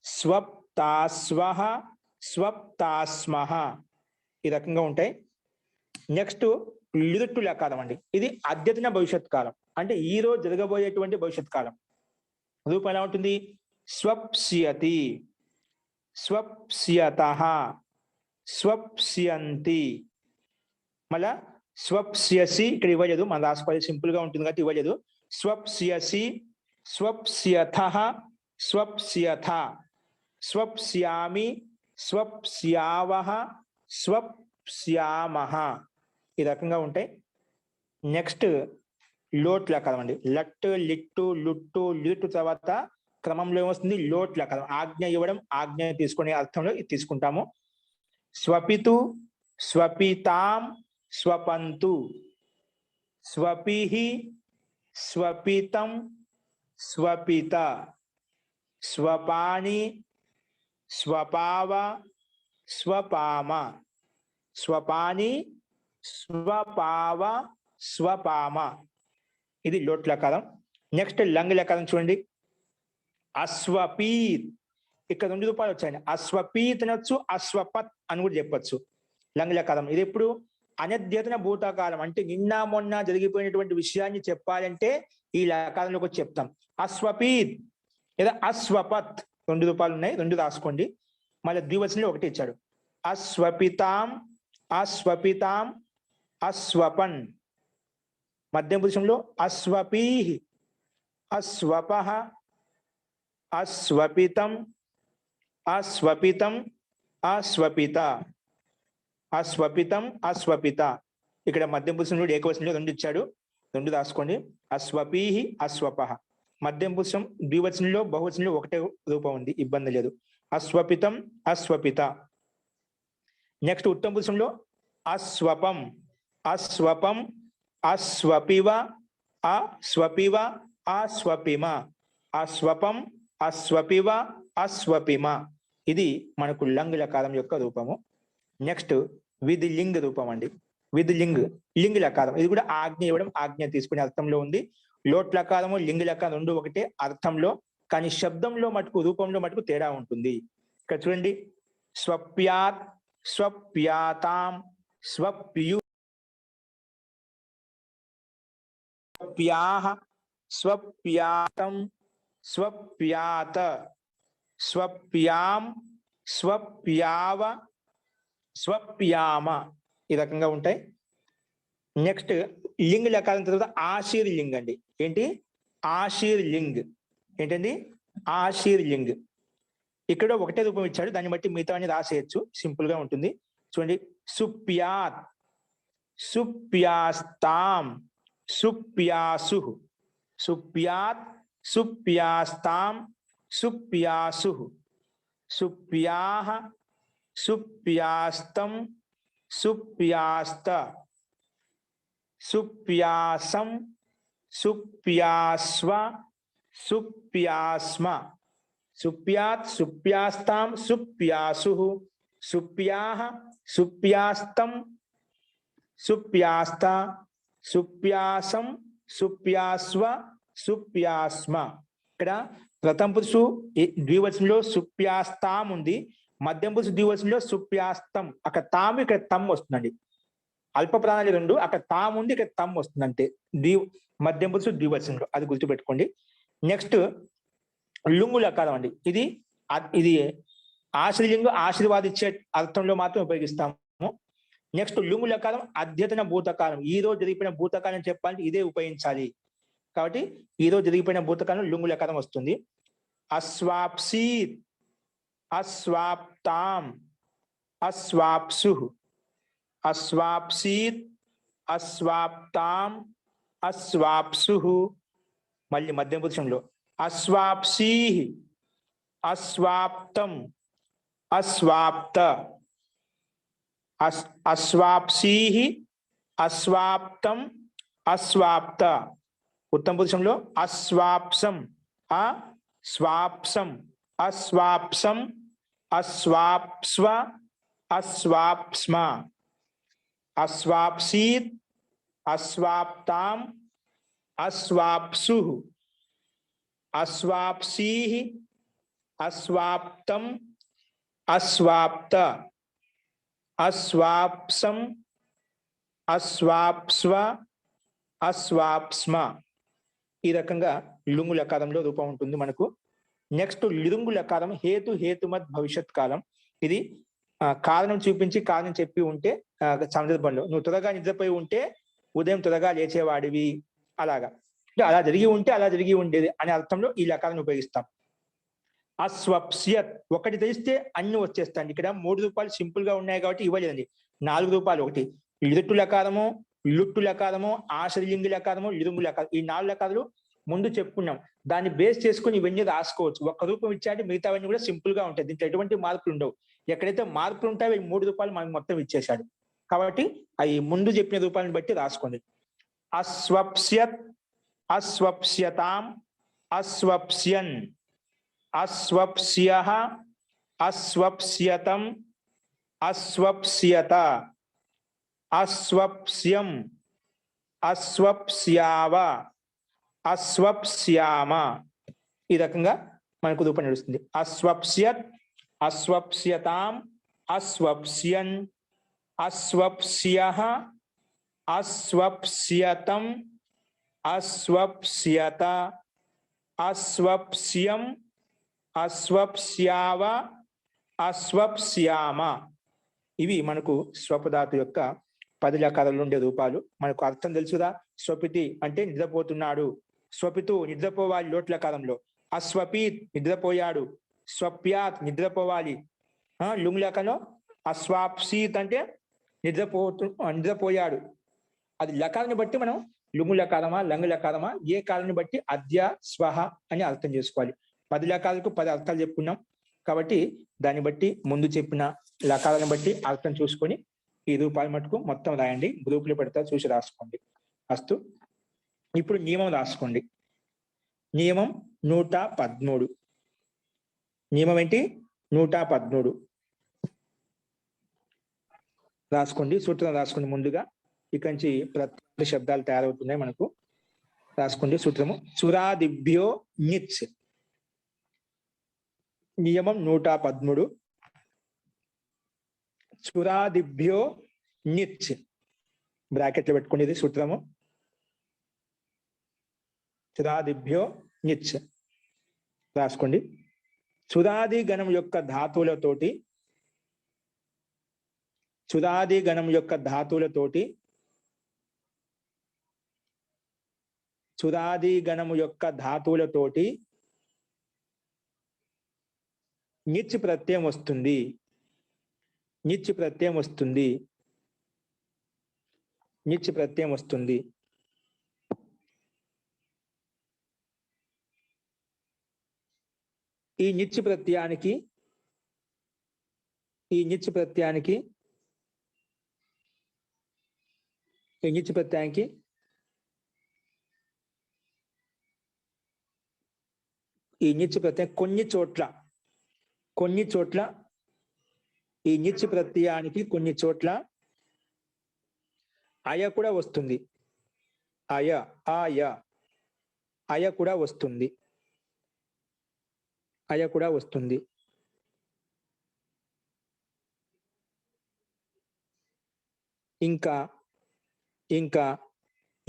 స్వప్తాస్వః స్వప్తాస్మః. ఈ రకంగా ఉంటాయి. నెక్స్ట్ లిరుట్టు లకారం అండి. ఇది అద్యతన భవిష్యత్ కాలం, అంటే ఈ రోజు జరగబోయేటువంటి భవిష్యత్ కాలం. రూపం ఎలా ఉంటుంది? స్వప్స్యతి స్వప్స్యతః స్వప్స్యంతి. మళ్ళా స్వప్స్యసి ఇక్కడ ఇవ్వలేదు, మనం రాసుకోవాలి, సింపుల్ గా ఉంటుంది కాబట్టి ఇవ్వలేదు. స్వప్స్యసి స్వప్స్యథః స్వప్స్యథ స్వప్స్యామి స్వప్స్యావః స్వప్స్యామః. ఈ రకంగా ఉంటాయి. నెక్స్ట్ లోట్ లకారం అండి. లట్ లిట్టు లుట్టు లిట్టు తర్వాత క్రమంలో ఏమొస్తుంది? లోట్ లకారం. ఆజ్ఞ ఇవ్వడం, ఆజ్ఞ తీసుకునే అర్థంలో ఇది తీసుకుంటాము. స్వపితు స్వపితాం స్వపంతు స్వపిహి స్వపితం స్వపిత స్వపాని స్వపావ స్వపామ స్వపాని స్వపావ స్వపామ. ఇది లోట్ లకారం. నెక్స్ట్ లంగ్ లకారం చూడండి. అశ్వపీత్. ఇక్కడ 2 రూపాయలు వచ్చాయండి. అశ్వపీత్ అనొచ్చు, అశ్వపత్ అని కూడా చెప్పొచ్చు. లంగ్ లకారం ఇది ఎప్పుడు? అనద్యతన భూతకాలం, అంటే నిన్న మొన్న జరిగిపోయినటువంటి విషయాన్ని చెప్పాలంటే ఈ లకారంలోకి వచ్చి చెప్తాం. అశ్వపీత్ లేదా అశ్వపత్ 2 రూపాయలు ఉన్నాయి, 2 రాసుకోండి. మళ్ళీ ద్వివచనంలో 1 ఇచ్చాడు. అశ్వపితాం అశ్వపితాం అశ్వపన్. మధ్యమ పురుషంలో అశ్వపీః అశ్వపః అశ్వపితం అశ్వపితం అశ్వపిత అశ్వపితం అశ్వపిత. ఇక్కడ మధ్యమ పురుషంలో ఏకవచనంలో 2 ఇచ్చాడు, 2 రాసుకోండి. అశ్వపీః అశ్వపః. మధ్యమ పురుషం ద్వివచనంలో బహువచనంలో 1 రూపం ఉంది, ఇబ్బంది లేదు. అశ్వపితం అశ్వపిత. నెక్స్ట్ ఉత్తమ పురుషంలో అశ్వపం అశ్వపం అశ్వపివ అశ్వపివ అశ్వపిమ అశ్వపం అశ్వపివ అశ్వపిమ. ఇది మనకు లంగ్ లకారం యొక్క రూపము. నెక్స్ట్ విధి లింగ్ రూపం అండి. విధి లింగ్ లింగ్ లకారం. ఇది కూడా ఆజ్ఞ ఇవ్వడం, ఆజ్ఞ తీసుకునే అర్థంలో ఉంది. లోట్ లకారము లింగ్ లకారం 2 ఒకటే అర్థంలో, కానీ శబ్దంలో మటుకు రూపంలో మటుకు తేడా ఉంటుంది. ఇక్కడ చూడండి. స్వప్యాత్ స్వప్యాతాం స్వప్యు స్వప్యాః స్వప్యాతం స్వప్యాత స్వప్యాం స్వప్యావ స్వప్యామ. ఈ రకంగా ఉంటాయి. నెక్స్ట్ లింగ్ లకారం తర్వాత ఆశీర్ లింగ్ అండి. ఏంటి? ఆశీర్ లింగ్. ఏంటండి? ఆశీర్ లింగ్. ఇక్కడ 1 రూపం ఇచ్చాడు, దాన్ని బట్టి మిగతా రాసేయచ్చు, సింపుల్ గా ఉంటుంది. చూడండి. సుప్యాత్ సుప్యాస్తాం సుప్యాసుః సుప్యాత్ సుప్యాస్తాం సుప్యాసుః సుప్యాః సుప్యాస్తం సుప్యాస్త సుప్యాసం సుప్యాస్వ సుప్యాస్మ సుప్యాత్ సుప్యాస్తాం సుప్యాసుః సుప్యాః సుప్యాస్తం సుప్యాస్త సుప్యాసం సుప్యాస్వ సుప్యాస్మ. ఇక్కడ ప్రథమ పురుషు ద్వివచనంలో సుప్యాస్తాం ఉంది, మధ్యం పురుషు ద్వివచనంలో సుప్యాస్తం. అక్కడ తాము ఇక్కడ తమ్ వస్తుందండి. అల్ప ప్రాణాలు రెండు, అక్కడ తాము ఉంది, ఇక్కడ తమ్ వస్తుంది అంతే మధ్యం పురుషు ద్వివచనంలో. అది గుర్తుపెట్టుకోండి. నెక్స్ట్ లుంగు లకారం అండి. ఇది ఆశ్రయలింగు ఆశీర్వాద ఇచ్చే అర్థంలో మాత్రం ఉపయోగిస్తాము. నెక్స్ట్ లుంగు లకారం అద్యతన భూతకాలం. ఈ రోజు జరిగిపోయిన భూతకాలం చెప్పాలంటే ఇదే ఉపయోగించాలి. కాబట్టి ఈ రోజు జరిగిపోయిన భూతకాలం లుంగు లకారం వస్తుంది. అస్వాప్సీత్ అస్వాప్తాం అస్వాప్సుః అస్వాప్సీత్ అస్వాప్తాం అస్వాప్సుః. మళ్ళీ మధ్యం పురుషంలో అస్వాప్సీః అస్వాప్తం అస్వాప్త అస్వాప్సీః అస్వాప్తం అస్వాప్త. ఉత్తమ పురుషంలో అస్వాప్సం అస్వాప్సం అస్వాప్సం అస్వాప్స్వ అస్వాప్స్మ అస్వాప్సీత్ అస్వాప్తాం అస్వాప్సుః అస్వాప్సీః అస్వాప్తం అస్వాప్త అస్వాప్సం అస్వాప్స్వ అస్వాప్స్మ. ఈ రకంగా లుంగు లకారంలో రూపం ఉంటుంది మనకు. నెక్స్ట్ లిరుంగు లకారం హేతు హేతుమత్ భవిష్యత్ కాలం. ఇది కారణం చూపించి కారణం చెప్పి ఉంటే సందర్భంలో నువ్వు త్వరగా నిద్రపోయి ఉంటే ఉదయం త్వరగా లేచేవాడివి, అలాగా అలా జరిగి ఉంటే అలా జరిగి ఉండేది అనే అర్థంలో ఈ లకారాన్ని ఉపయోగిస్తాం. అస్వప్స్యత్ ఒకటి తెలిస్తే అన్ని వచ్చేస్తాయి. ఇక్కడ 3 రూపాయలు సింపుల్ గా ఉన్నాయి కాబట్టి ఇవ్వలేదండి. 4 రూపాయలు ఒకటి లిరుట్టు లకారము, లుట్టు లకారము, ఆశ్రయలింగు లకారము, లిరుంగు లకారం. ఈ 4 లకారాలు ముందు చెప్పుకున్నాం. దాన్ని బేస్ చేసుకుని ఇవన్నీ రాసుకోవచ్చు. ఒక్క రూపం ఇచ్చాడు, మిగతావన్నీ కూడా సింపుల్ గా ఉంటాయి. దీంట్లో ఎటువంటి మార్పులు ఉండవు. ఎక్కడైతే మార్పులు ఉంటాయో 3 రూపాయలు మనకు మొత్తం ఇచ్చేశాడు కాబట్టి అవి ముందు చెప్పిన రూపాయలను బట్టి రాసుకోండి. అస్వప్స్యత్ అస్వప్స్యతాం అస్వప్స్యన్ అస్వప్స్యః అస్వప్స్యతం అస్వప్స్యత అస్వప్స్యం అస్వప్స్యావ అస్వప్స్యామ. ఈ రకంగా మనకు రూపం నడుస్తుంది. అస్వప్స్యత్ అస్వప్స్యతాం అస్వప్స్యన్ అస్వప్స్యః అస్వప్స్యతం అస్వప్స్యత అస్వప్స్యం అస్వప్స్యావ అస్వప్స్యామ. ఇవి మనకు స్వపధాతు యొక్క 10 లకారాలు ఉండే రూపాలు. మనకు అర్థం తెలుసుదా? స్వపితి అంటే నిద్రపోతున్నాడు, స్వపితు నిద్రపోవాలి లోట్ లకారంలో, అస్వపీత్ నిద్రపోయాడు, స్వప్యాత్ నిద్రపోవాలి లుంగ్ లకంలో, అస్వాప్సీత్ అంటే నిద్రపోయాడు. అది లకారాన్ని బట్టి మనం లుంగు లకారమా లంగు లకారమా ఏ కాలాన్ని బట్టి అద్య స్వహ అని అర్థం చేసుకోవాలి. 10 లకారాలకు 10 అర్థాలు చెప్పుకున్నాం కాబట్టి దాన్ని బట్టి ముందు చెప్పిన లకారాన్ని బట్టి అర్థం చూసుకొని ఈ రూపాయలు మటుకు మొత్తం రాయండి. గ్రూపులు పెడతా చూసి రాసుకోండి. అస్తు. ఇప్పుడు నియమం రాసుకోండి. నియమం 113. నియమం ఏంటి? 113 రాసుకోండి. సూత్రం రాసుకోండి ముందుగా. ఇక నుంచి ప్రతి శబ్దాలు తయారవుతున్నాయి మనకు. రాసుకోండి సూత్రము. సురాదిభ్యో నిచ్. నియమం 113. సురాదిభ్యో నిచ్ బ్రాకెట్లో పెట్టుకోండి. ఇది సూత్రము. సురాదిభ్యో నిచ్ రాసుకోండి. సురాది గణం యొక్క ధాతువులతోటి సురాది గణం యొక్క ధాతువులతోటి సురాది గణము యొక్క ధాతువులతోటి నిచ్ ప్రత్యయం వస్తుంది. నిచ్ ప్రత్యయం వస్తుంది. నిచ్ ప్రత్యయం వస్తుంది. ఈ నిచ్ ప్రత్యయానికి ఈ నిచ్ ప్రత్యయానికి ఈ నిచ్ ప్రత్యయం కొన్ని చోట్ల ఈ నిచ్ ప్రత్యయానికి కొన్ని చోట్ల అయ కూడా వస్తుంది. అయ కూడా వస్తుంది. ఇంకా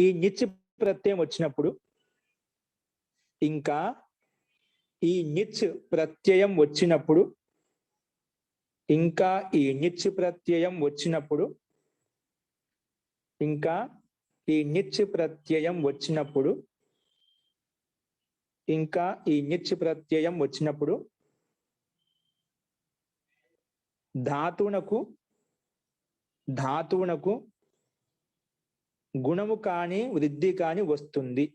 ఈ నిచ్ ప్రత్యయం వచ్చినప్పుడు ధాతువునకు గుణము కాని వృద్ధి కాని వస్తుంది.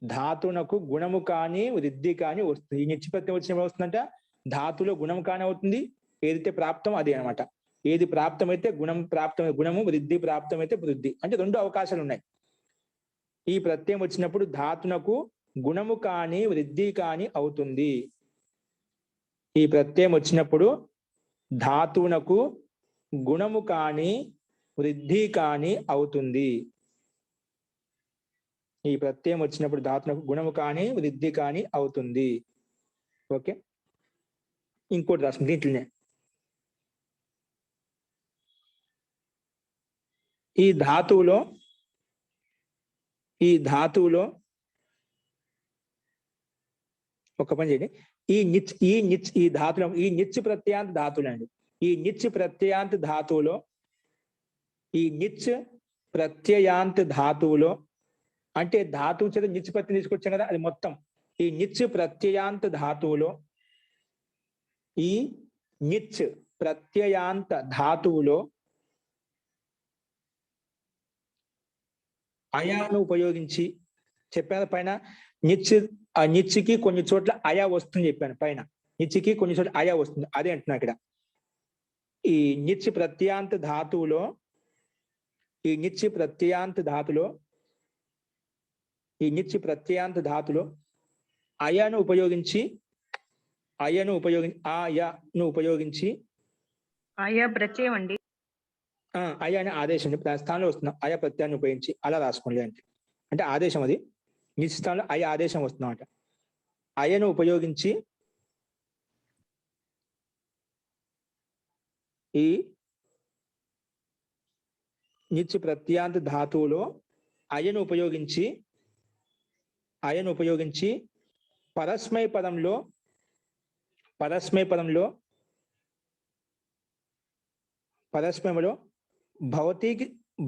ధాతువునకు గుణము కాని వృద్ధి కాని వస్తుంది. ఈ నిచ్ ప్రత్యయం వచ్చినప్పుడు వస్తుందంట ధాతులో గుణము కాని అవుతుంది. ఏదైతే ప్రాప్తం అదే అనమాట. ఏది ప్రాప్తమైతే గుణము, వృద్ధి ప్రాప్తమైతే వృద్ధి, అంటే రెండు అవకాశాలు ఉన్నాయి. ఈ ప్రత్యయం వచ్చినప్పుడు ధాతునకు గుణము కాని వృద్ధి కాని అవుతుంది. ఈ ప్రత్యయం వచ్చినప్పుడు ధాతువునకు గుణము కాని వృద్ధి కాని అవుతుంది. ఈ ప్రత్యయం వచ్చినప్పుడు ధాతునకు గుణము కాని వృద్ధి కాని అవుతుంది. ఓకే, ఇంకోటి రాసింది దీంట్లోనే. ఈ ధాతువులో ఒక పని చేయండి. ఈ నిచ్ ప్రత్యాంత ధాతువులు అండి. ఈ నిచ్ ప్రత్యయాంత ధాతువులో అంటే ధాతువు చేత నిచ్ ప్రత్యయం తీసుకొచ్చాం కదా, అది మొత్తం. ఈ నిచ్ ప్రత్యయాంత ధాతువులో అయాను ఉపయోగించి చెప్పాను. పైన నిచ్కి కొన్ని చోట్ల అయా వస్తుంది చెప్పాను. పైన నిచ్కి కొన్ని చోట్ల అయా వస్తుంది, అదే అంటున్నా ఇక్కడ. ఈ నిచ్ ప్రత్యాంత ధాతులో అయాను ఉపయోగించి ఆయా ప్రత్యయం అండి. అయ అనే ఆదేశం స్థానంలో వస్తున్నాం. అయ ప్రత్యయాన్ని ఉపయోగించి అలా రాసుకోండి అంటే ఆదేశం, అది నిచ్ స్థానంలో అయ ఆదేశం వస్తుందన్నమాట. అయను ఉపయోగించి ఈ నిచ్ ప్రత్యాంత ధాతువులో అయను ఉపయోగించి పరస్మై పదంలో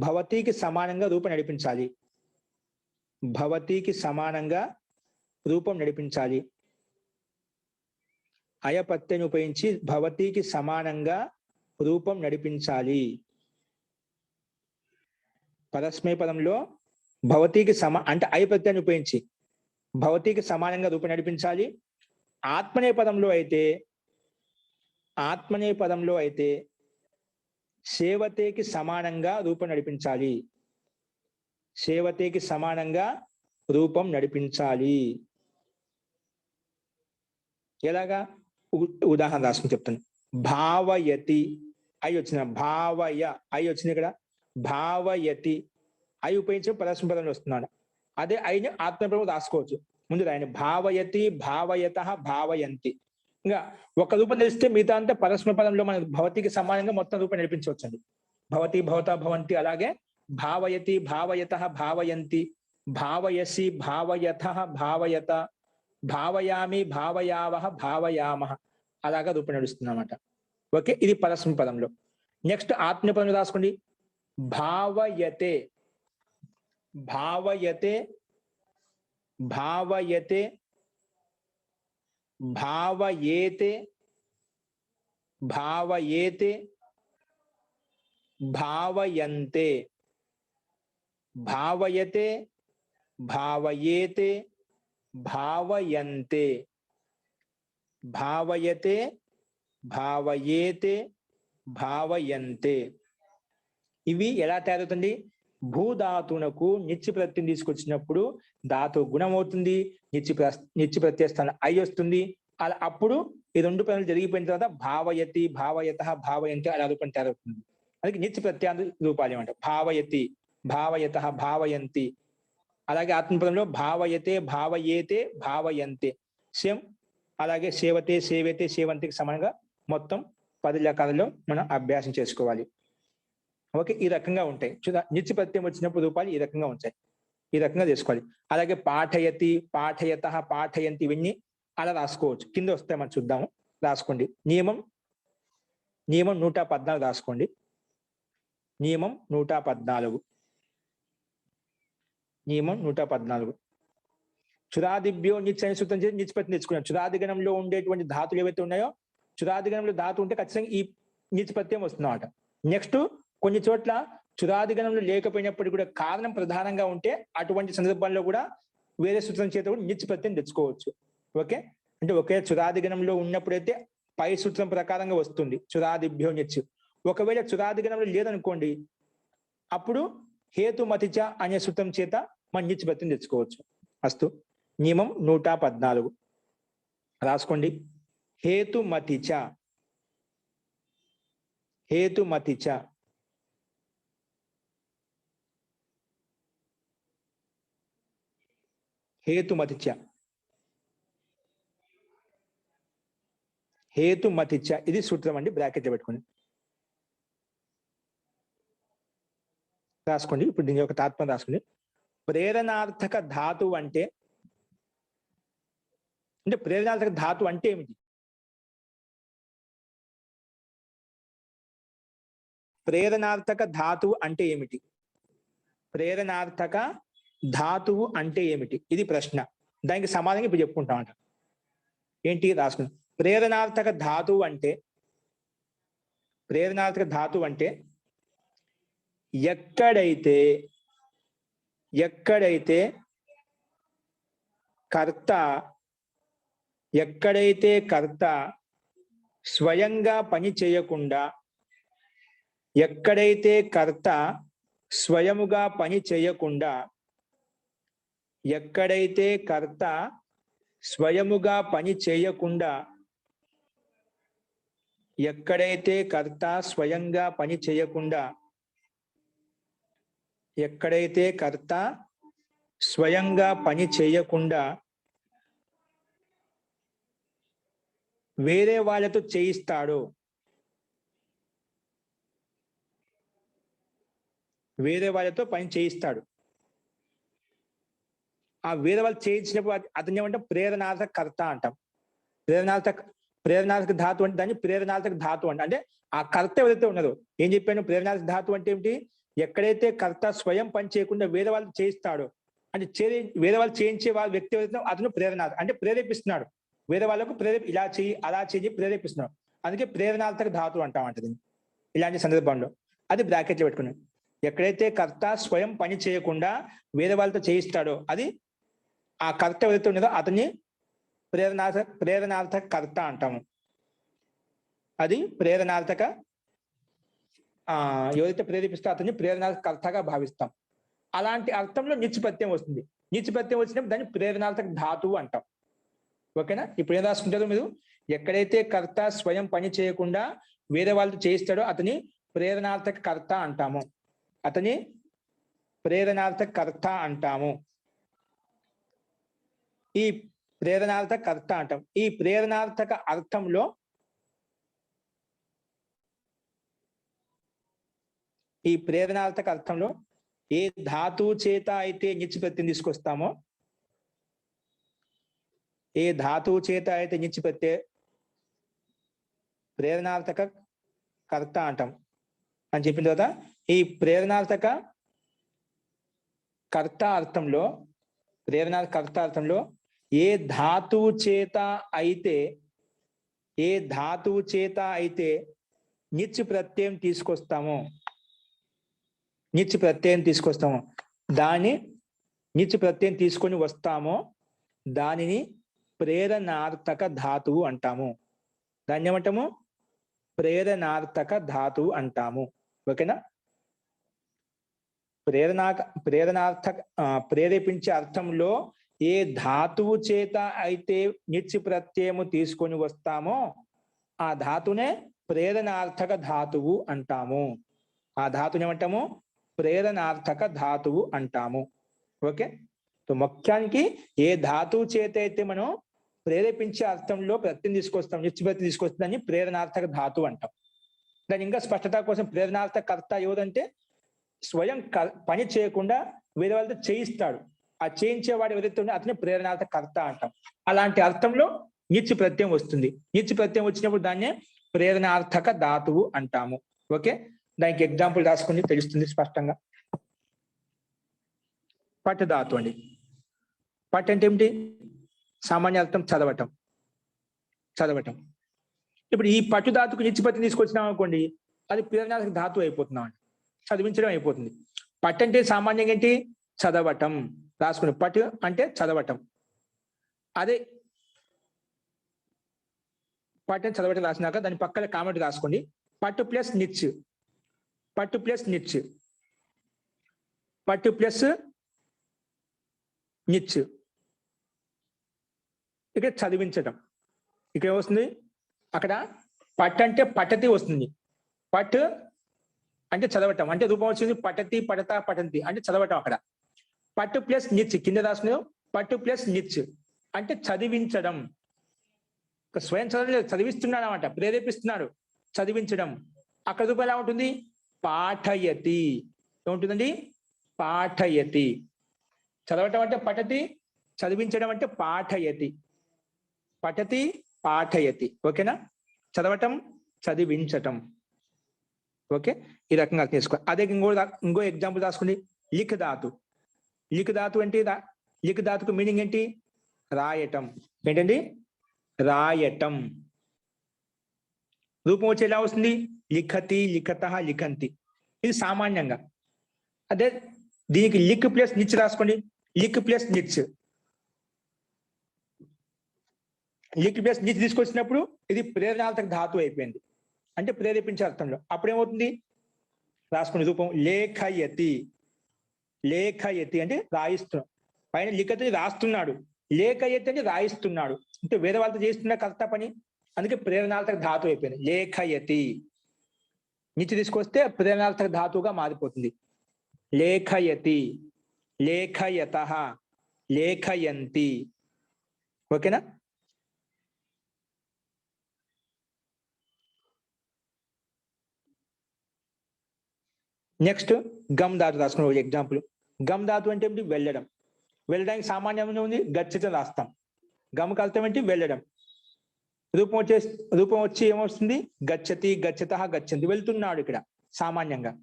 భవతికి సమానంగా రూపం నడిపించాలి. అయ ప్రత్యయం ఉపయోగించి భవతికి సమానంగా రూపం నడిపించాలి. పరస్మై పదంలో భవతికి అంటే అయ ప్రత్యయాన్ని ఉపయోగించి భవతికి సమానంగా రూపం నడిపించాలి. ఆత్మనే పదంలో అయితే సేవతేకి సమానంగా రూపం నడిపించాలి. ఎలాగా ఉదాహరణ రాసుకుని చెప్తాను. భావయతి అయి వచ్చిన అయి వచ్చింది ఇక్కడ. భావయతి అయి ఉపయోగించి పరస్మై పదంలో వస్తున్నాడు. అదే అయిని ఆత్మపదం రాసుకోవచ్చు. ముందు రాయండి. భావయతి, భావయత, భావయంతి. ఇంకా ఒక రూపం తెలిస్తే మిగతా అంతా పరస్మై పదంలో మన భవతికి సమానంగా మొత్తం రూపం నడిపించవచ్చండి. భవతి, భవత, భవంతి. అలాగే భావయతి, భావయత, భావయంతి, భావయసి, భావయథ, భావయత, భావయామి, భావయావహ, భావయామః. అలాగా రూపం నడుస్తుంది అన్నమాట. ఓకే, ఇది పరస్మై పదంలో. నెక్స్ట్ ఆత్మీయ పదంలో రాసుకోండి. భావయతే, భావయతే, భావయేతే, భావయేతే భావయంతే భావయతే భావయేతే భావయంతే భావయతే భావయేతే భావయంతే. ఇవి ఎలా తయారవుతుంది? భూధాతునకు నిత్య ప్రత్యయం తీసుకొచ్చినప్పుడు ధాతు గుణం అవుతుంది, నిత్య ప్రత్యయ అయి వస్తుంది. అలా అప్పుడు ఈ రెండు పనులు జరిగిపోయిన తర్వాత భావయతి భావయత భావయంతి అలా రూపం తయారవుతుంది. అందుకే నిత్య ప్రత్యాంత రూపాలు ఏమంట భావయతి భావయత భావయంతి. అలాగే ఆత్మపదంలో భావయతే భావయేతే భావయంతే సేమ్. అలాగే సేవతే సేవతే సేవంతికి సమానంగా మొత్తం 10 రకాలలో మనం అభ్యాసం చేసుకోవాలి. ఓకే, ఈ రకంగా ఉంటాయి. నిత్య ప్రత్యయం వచ్చినప్పుడు రూపాలు ఈ రకంగా ఉంటాయి, ఈ రకంగా చేసుకోవాలి. అలాగే పాఠయతి పాఠయత పాఠయంతి ఇవన్నీ అలా రాసుకోవచ్చు. కింద వస్తే మనం చూద్దాము, రాసుకోండి. నియమం 114 రాసుకోండి. నియమం 114. నియమం 114. చురాదిభ్యో నిత్య సూత్రం చేసి నిత్యపత్తి తెచ్చుకున్నాం. చురాదిగణంలో ఉండేటువంటి ధాతులు ఏవైతే ఉన్నాయో, చురాదిగణంలో ధాతు ఉంటే ఖచ్చితంగా ఈ నిత్యపత్యం వస్తుందన్నమాట. నెక్స్ట్ కొన్ని చోట్ల చురాదిగణంలో లేకపోయినప్పటికీ కూడా కారణం ప్రధానంగా ఉంటే అటువంటి సందర్భాల్లో కూడా వేరే సూత్రం చేత కూడా నిత్యపత్యం తెచ్చుకోవచ్చు. ఓకే, అంటే ఒకే చురాదిగణంలో ఉన్నప్పుడైతే పై సూత్రం ప్రకారంగా వస్తుంది చురాదిభ్యో నిత్య. ఒకవేళ చురాదిగణంలో లేదనుకోండి, అప్పుడు హేతుమతిచ అనే సూత్రం చేత మనం నిత్యపత్యం తెచ్చుకోవచ్చు. అస్తు. నియమం 114 రాసుకోండి. హేతుమతిచ హేతుమతిచ హేతుమతిచ హేతుమతిచ ఇది సూత్రం అండి, బ్రాకెట్లో పెట్టుకోండి, రాసుకోండి. ఇప్పుడు దీని యొక్క తాత్పర్యం రాసుకోండి. ప్రేరణార్థక ధాతువు అంటే ప్రేరణార్థక ధాతు అంటే ఏమిటి? ప్రేరణార్థక ధాతువు అంటే ఏమిటి? ప్రేరణార్థక ధాతువు అంటే ఏమిటి? ఇది ప్రశ్న. దానికి సమాధానం ఇప్పుడు చెప్పుకుంటామంట. ఏంటి రాసుకున్నాం? ప్రేరణార్థక ధాతువు అంటే ఎక్కడైతే కర్త స్వయంగా పని చేయకుండా, ఎక్కడైతే కర్త స్వయముగా పని చేయకుండా, ఎక్కడైతే కర్త స్వయముగా పని చేయకుండా, ఎక్కడైతే కర్త స్వయంగా పని చేయకుండా, ఎక్కడైతే కర్త స్వయంగా పని చేయకుండా వేరే వాళ్ళతో చేయిస్తాడో, వేరే వాళ్ళతో పని చేయిస్తాడు. ఆ వేరే వాళ్ళు చేయించినప్పుడు అతన్ని ఏమంటాం? ప్రేరణార్థక కర్త అంటాం. ప్రేరణార్థక ధాతు అంటే దాన్ని ప్రేరణార్థక ధాతు అంటే ఆ కర్త ఎవరైతే ఉన్నారో, ఏం చెప్పాను? ప్రేరణార్థక ధాతు అంటే ఏమిటి? ఎక్కడైతే కర్త స్వయం పని చేయకుండా వేరే వాళ్ళు చేయిస్తాడో, అంటే వేరే వాళ్ళు చేయించే వాళ్ళ వ్యక్తి ఎవరైతే అతను ప్రేరణార్థ అంటే ప్రేరేపిస్తున్నాడు. వేరే వాళ్ళకు ఇలా చెయ్యి అలా చెయ్యి ప్రేరేపిస్తున్నాడు. అందుకే ప్రేరణార్థక ధాతు అంటామంట దీన్ని ఇలాంటి సందర్భంలో. అది బ్రాకెట్లో పెట్టుకున్నాం. ఎక్కడైతే కర్త స్వయం పని చేయకుండా వేరే వాళ్ళతో చేయిస్తాడో, అది ఆ కర్త ఎవరైతే ఉన్నదో అతన్ని ప్రేరణార్థక కర్త అంటాము. అది ప్రేరణార్థక ఎవరైతే ప్రేరేపిస్తారో అతన్ని ప్రేరణార్థక కర్తగా భావిస్తాం. అలాంటి అర్థంలో నిత్యపత్యం వస్తుంది. నిత్యపత్యం వచ్చినప్పుడు దాన్ని ప్రేరణార్థక ధాతువు అంటాం. ఓకేనా? ఇప్పుడు ఏం రాసుకుంటారో మీరు? ఎక్కడైతే కర్త స్వయం పని చేయకుండా వేరే వాళ్ళతో చేయిస్తాడో అతని ప్రేరణార్థక కర్త అంటాము. అతని ప్రేరణార్థక కర్త అంటాము. ఈ ప్రేరణార్థక కర్త అంటాం. ఈ ప్రేరణార్థక అర్థంలో ఏ ధాతువు చేత అయితే నిత్యప్రత్యయం తీసుకొస్తామో, ఏ ధాతువు చేత అయితే నిత్యప్రత్యయ ప్రేరణార్థక కర్త అంటాం అని చెప్పిన తర్వాత, ఈ ప్రేరణార్థక కర్త అర్థంలో ఏ ధాతువు చేత అయితే ఏ ధాతువు చేత అయితే నిచ్ ప్రత్యయం తీసుకొస్తామో దాన్ని నిచ్ ప్రత్యయం తీసుకొని వస్తామో దానిని ప్రేరణార్థక ధాతువు అంటాము. దాన్ని ఏమంటాము? ప్రేరణార్థక ధాతువు అంటాము. ఓకేనా? ప్రేరేపించే అర్థంలో ఏ ధాతువు చేత అయితే నిచ్ ప్రత్యయము తీసుకొని వస్తామో ఆ ధాతునే ప్రేరణార్థక ధాతువు అంటాము. ఆ ధాతుని ఏమంటాము? ప్రేరణార్థక ధాతువు అంటాము. ఓకే, సో మొత్తానికి ఏ ధాతువు చేత అయితే మనం ప్రేరేపించే అర్థంలో ప్రత్యయం తీసుకొస్తాం, నిచ్ ప్రత్యయం తీసుకొస్తుందని ప్రేరణార్థక ధాతువు అంటాం. దాని ఇంకా స్పష్టత కోసం ప్రేరణార్థక కర్త ఎవరంటే స్వయం పని చేయకుండా వేరే వాళ్ళతో చేయిస్తాడు. ఆ చేయించేవాడు ఎవరైతే ఉన్నా అతనే ప్రేరణార్థక కర్త అంటాం. అలాంటి అర్థంలో నిచ్ ప్రత్యయం వస్తుంది. నిచ్ ప్రత్యయం వచ్చినప్పుడు దాన్నే ప్రేరణార్థక ధాతువు అంటాము. ఓకే, దానికి ఎగ్జాంపుల్ రాసుకుని తెలుస్తుంది స్పష్టంగా. పట్ ధాతు అండి. పట్ అంటే ఏమిటి? సామాన్య అర్థం చదవటం. ఇప్పుడు ఈ పట్టు ధాతుకు నిచ్ ప్రత్యయం తీసుకొచ్చినాం అనుకోండి, అది ప్రేరణార్థక ధాతువు అయిపోతున్నాం అండి, చదివించడం అయిపోతుంది. పట్ అంటే సామాన్యంగా ఏంటి? చదవటం. రాసుకుని పట్ అంటే చదవటం. అదే పట్ అంటే చదవటం రాసినాక దాని పక్కన కామెంట్ రాసుకోండి. పట్టు ప్లస్ నిచ్, పట్టు ప్లస్ నిచ్, పట్టు ప్లస్ నిచ్. ఇక్కడ చదివించటం. ఇక్కడ వస్తుంది, అక్కడ పట్ అంటే పఠతి వస్తుంది. పట్ అంటే చదవటం, అంటే రూపం వచ్చింది పఠతి, పఠత, పఠంతి అంటే చదవటం. అక్కడ పట్టు ప్లస్ నిచ్ కింద రాసుకున్నాం. పట్టు ప్లస్ నిచ్ అంటే చదివించడం. స్వయం చదవలేదు, చదివిస్తున్నాడు అన్నమాట, ప్రేరేపిస్తున్నాడు, చదివించడం. అక్కడ రూపం ఎలా ఉంటుంది? పాఠయతి. ఏముంటుందండి? పాఠయతి. చదవటం అంటే పఠతి, చదివించడం అంటే పాఠయతి. పఠతి, పాఠయతి. ఓకేనా? చదవటం, చదివించటం. ఓకే, ఈ రకంగా తీసుకో. అదే ఇంకో ఎగ్జాంపుల్ రాసుకోండి. లిఖ్ ధాతు. లిఖ్ ధాతు అంటే లిఖ్ ధాతుకు మీనింగ్ ఏంటి? రాయటం. ఏంటండి? రాయటం. రూపం వచ్చి ఎలా వస్తుంది? లిఖతి, లిఖత, లిఖంతి. ఇది సామాన్యంగా. అదే దీనికి లిక్ ప్లస్ నిచ్ రాసుకోండి. లిక్ ప్లస్ నిచ్, లిక్ ప్లస్ నిచ్ తీసుకొచ్చినప్పుడు ఇది ప్రేరణార్థక ధాతువు అయిపోయింది, అంటే ప్రేరేపించే అర్థంలో. అప్పుడేమవుతుంది? రాసుకునే రూపం లేఖయతి. లేఖయతి అంటే రాయిస్తున్నాడు. పైన లిఖతి రాస్తున్నాడు, లేఖయతి అంటే రాయిస్తున్నాడు, అంటే వేరే వాళ్ళతో చేస్తున్న కర్త పని, అందుకే ప్రేరణార్థక ధాతువు అయిపోయింది. లేఖయతి. నిచ్ తీసుకొస్తే ప్రేరణార్థక ధాతువుగా మారిపోతుంది. లేఖయతి, లేఖయతః, లేఖయంతి. ఓకేనా? నెక్స్ట్ గమ్ ధాతు రాసుకున్న ఒక ఎగ్జాంపుల్. గమ్ ధాతు అంటే ఏంటి? వెళ్ళడం. వెళ్ళడానికి సామాన్యంగా ఉంది గచ్చతి రాస్తాం. గమ్కి అర్థం ఏంటి? వెళ్ళడం. రూపం వచ్చి ఏమొస్తుంది? గచ్చతి, గచ్చతః, గచ్చంతి. వెళ్తున్నాడు ఇక్కడ సామాన్యంగా.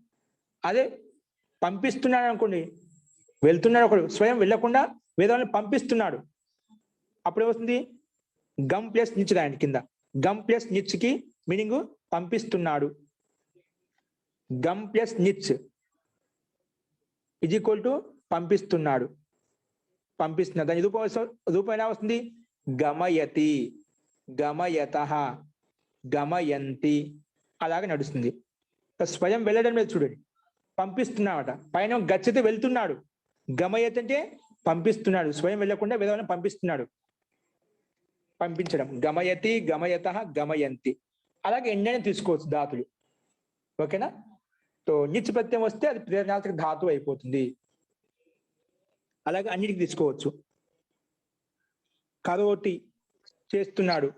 అదే పంపిస్తున్నాడు అనుకోండి, వెళ్తున్నాడు ఒకడు, స్వయం వెళ్ళకుండా వేరే వాళ్ళని పంపిస్తున్నాడు. అప్పుడు ఏమొస్తుంది? గమ్ ప్లస్ నిచ్ రాయండి కింద. గమ్ ప్లస్ నిచ్కి మీనింగ్ పంపిస్తున్నాడు. గమ్ ప్లస్ నిచ్ ఈజ్ ఈక్వల్ టు పంపిస్తున్నాడు, పంపిస్తున్నాడు. దాని రూపం ఎలా వస్తుంది? గమయతి, గమయతః, గమయంతి. అలాగే నడుస్తుంది. స్వయం వెళ్ళడం లేదు చూడండి, పంపిస్తున్నాడట. పైన గచ్చతి వెళ్తున్నాడు, గమయతి అంటే పంపిస్తున్నాడు, స్వయం వెళ్ళకుండా వేరే వాళ్ళని పంపిస్తున్నాడు, పంపించడం. గమయతి, గమయతః, గమయంతి. అలాగే ఎన్నైనా తీసుకోవచ్చు ధాతులు. ఓకేనా? సో నిచ్ ప్రత్యయం వస్తే అది ప్రేరణార్థక ధాతువు అయిపోతుంది. అలాగే అన్నిటికి తీసుకోవచ్చు. కరోతి చేస్తున్నాడు,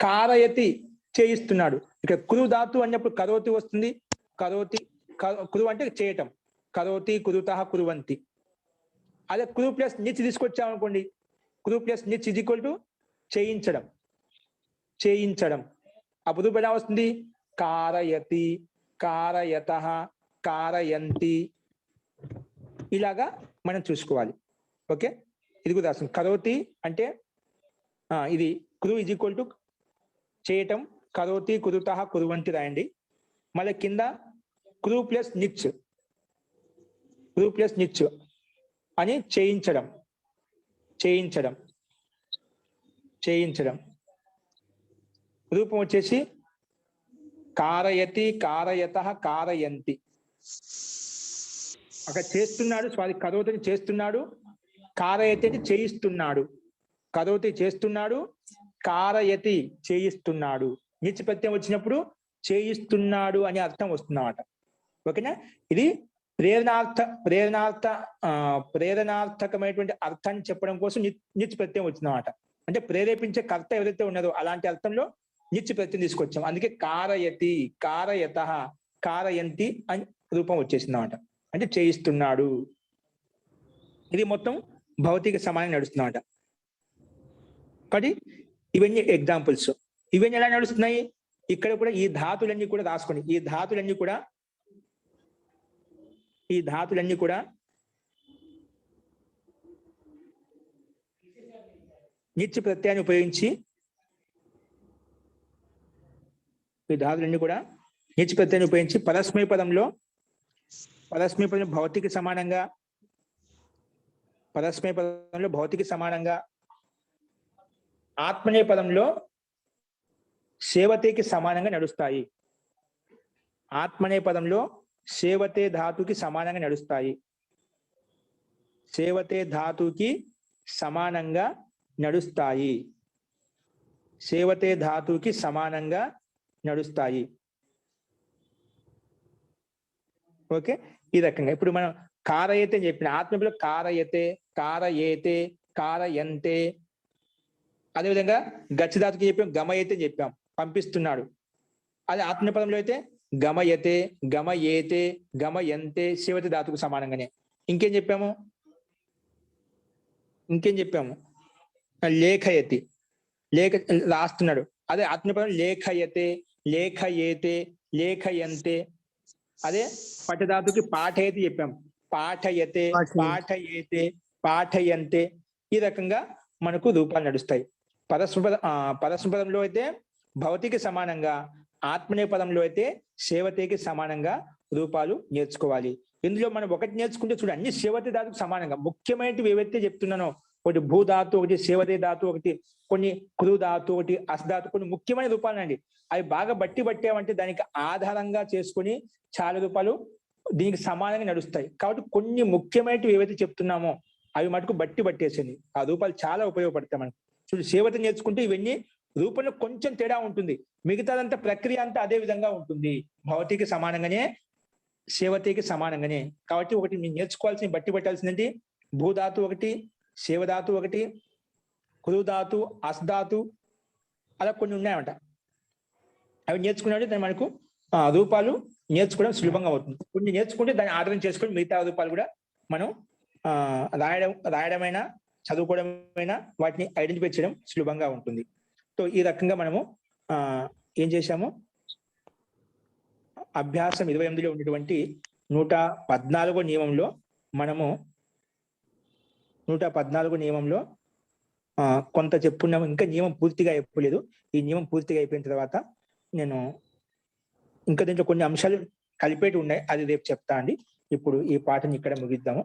కారయతి చేయిస్తున్నాడు. ఇక్కడ కురు ధాతు అన్నప్పుడు కరోతి వస్తుంది. కరోతి, కురు అంటే చేయటం. కరోతి, కురుతః, కురువంతి. అదే కురు ప్లస్ నిచ్ తీసుకొచ్చామనుకోండి, కురు ప్లస్ నిచ్ ఈజ్ ఈక్వల్ టు చేయించడం, చేయించడం. అప్పుడు ఎలా వస్తుంది? కారయతి, కారయతః, కారయంతి. ఇలాగా మనం చూసుకోవాలి. ఓకే, ఇది కూడా రాస్తుంది. కరోతి అంటే ఇది కురు ఈజ్ ఈక్వల్ టు చేయటం, కరోతి కురుతః కురువంతి రాయండి. మళ్ళీ కింద crew plus niche, crew plus niche అని చేయించడం, చేయించడం, చేయించడం. రూపం వచ్చేసి కారయతి, కారయతః, కారయంతి. అక్కడ చేస్తున్నాడు, స్వామి కరోతిని చేస్తున్నాడు, కారయతి అంటే చేయిస్తున్నాడు, కరోతి చేస్తున్నాడు, కారయతి చేయిస్తున్నాడు. నిచ్ ప్రత్యయం వచ్చినప్పుడు చేయిస్తున్నాడు అనే అర్థం వస్తుందన్నమాట. ఓకేనా? ఇది ప్రేరణార్థకమైనటువంటి అర్థాన్ని చెప్పడం కోసం నిచ్ ప్రత్యయం వచ్చిందన్నమాట. అంటే ప్రేరేపించే కర్త ఎవరైతే ఉన్నారో అలాంటి అర్థంలో నిచ్ ప్రత్యయం తీసుకొచ్చాం. అందుకే కారయతి, కారయతః, కారయంతి అని రూపం వచ్చేసింది అన్నమాట. అంటే చేయిస్తున్నాడు. ఇది మొత్తం భౌతిక సమానం నడుస్తున్నమాట. కాబట్టి ఇవన్నీ ఎగ్జాంపుల్స్. ఇవన్నీ ఎలా నడుస్తున్నాయి? ఇక్కడ కూడా ఈ ధాతులన్నీ కూడా రాసుకోండి. ఈ ధాతులన్నీ కూడా నిచ్ ప్రత్యయాన్ని ఉపయోగించి, ఈ ధాతులన్నీ కూడా నిచ్ ప్రత్యయాన్ని ఉపయోగించి పరస్మై పదంలో భౌతిక సమానంగా, పరస్మై పదంలో భౌతిక సమానంగా, ఆత్మనేయ పదంలో సేవతేకి సమానంగా నడుస్తాయి. ఆత్మనేయ పదంలో సేవతే ధాతుకి సమానంగా నడుస్తాయి. సేవతే ధాతుకి సమానంగా నడుస్తాయి. సేవతే ధాతుకి సమానంగా నడుస్తాయి. ఓకే, ఈ రకంగా ఇప్పుడు మనం కారయతే అని చెప్పిన ఆత్మలో కారయతే, కారయేతే, కారయంతే. అదేవిధంగా గచ్చధాతుకి చెప్పాం, గమయతే అని చెప్పాం, పంపిస్తున్నాడు. అదే ఆత్మపదంలో అయితే గమయతే, గమయేతే, గమయంతే శివతి ధాతుకు సమానంగానే. ఇంకేం చెప్పాము? లేఖయతి, రాస్తున్నాడు. అదే ఆత్మపదం లేఖయతే, లేఖయేతే, లేఖయంతే. అదే పఠధాతుకి పాఠయతి చెప్పాం, పాఠయతే, పాఠయేతే, పాఠయంతే. ఈ రకంగా మనకు రూపాలు నడుస్తాయి. పరస్మృపదంలో అయితే భౌతిక సమానంగా, ఆత్మనేయ పదంలో అయితే సేవతేకి సమానంగా రూపాలు నేర్చుకోవాలి. ఇందులో మనం ఒకటి నేర్చుకుంటే చూడండి, అన్ని సేవతే ధాతుకు సమానంగా. ముఖ్యమైనవి ఏవైతే చెప్తున్నానో, ఒకటి భూధాతు, ఒకటి సేవతే ధాతు, ఒకటి కొన్ని కృధాతు, ఒకటి అసధాతు, కొన్ని ముఖ్యమైన రూపాలు అండి. అవి బాగా బట్టామంటే దానికి ఆధారంగా చేసుకొని చాలా రూపాలు దీనికి సమానంగా నడుస్తాయి. కాబట్టి కొన్ని ముఖ్యమైనవి ఏవైతే చెప్తున్నామో అవి మటుకు పట్టేసింది. ఆ రూపాలు చాలా ఉపయోగపడతాయి మనకు. చూడు, సేవత నేర్చుకుంటే ఇవన్నీ రూపంలో కొంచెం తేడా ఉంటుంది, మిగతాదంతా ప్రక్రియ అంతా అదే విధంగా ఉంటుంది. భౌతిక సమానంగానే, సేవతకి సమానంగానే. కాబట్టి ఒకటి మీరు నేర్చుకోవాల్సిన పట్టాల్సిందంటే భూధాతు ఒకటి, సేవధాతు ఒకటి, కురుధాతు, అస్ధాతు, అలా కొన్ని ఉన్నాయన్నమాట. అవి నేర్చుకున్నట్టు దాన్ని మనకు రూపాలు నేర్చుకోవడం సులభంగా అవుతుంది. కొన్ని నేర్చుకుంటే దాన్ని ఆధారం చేసుకొని మిగతా రూపాలు కూడా మనం రాయడమైనా చదువుకోవడమైనా వాటిని ఐడెంటిఫై చేయడం సులభంగా ఉంటుంది. సో ఈ రకంగా మనము ఏం చేశాము, అభ్యాసం 28లో ఉన్నటువంటి 114వ నియమంలో మనము 114వ నియమంలో కొంత చెప్పుకున్నాము. ఇంకా నియమం పూర్తిగా అయిపోలేదు. ఈ నియమం పూర్తిగా అయిపోయిన తర్వాత నేను ఇంకా దీంట్లో కొన్ని అంశాలు కలిపేటి ఉన్నాయి, అది రేపు చెప్తా అండి. ఇప్పుడు ఈ పాఠం ఇక్కడ ముగిద్దాము.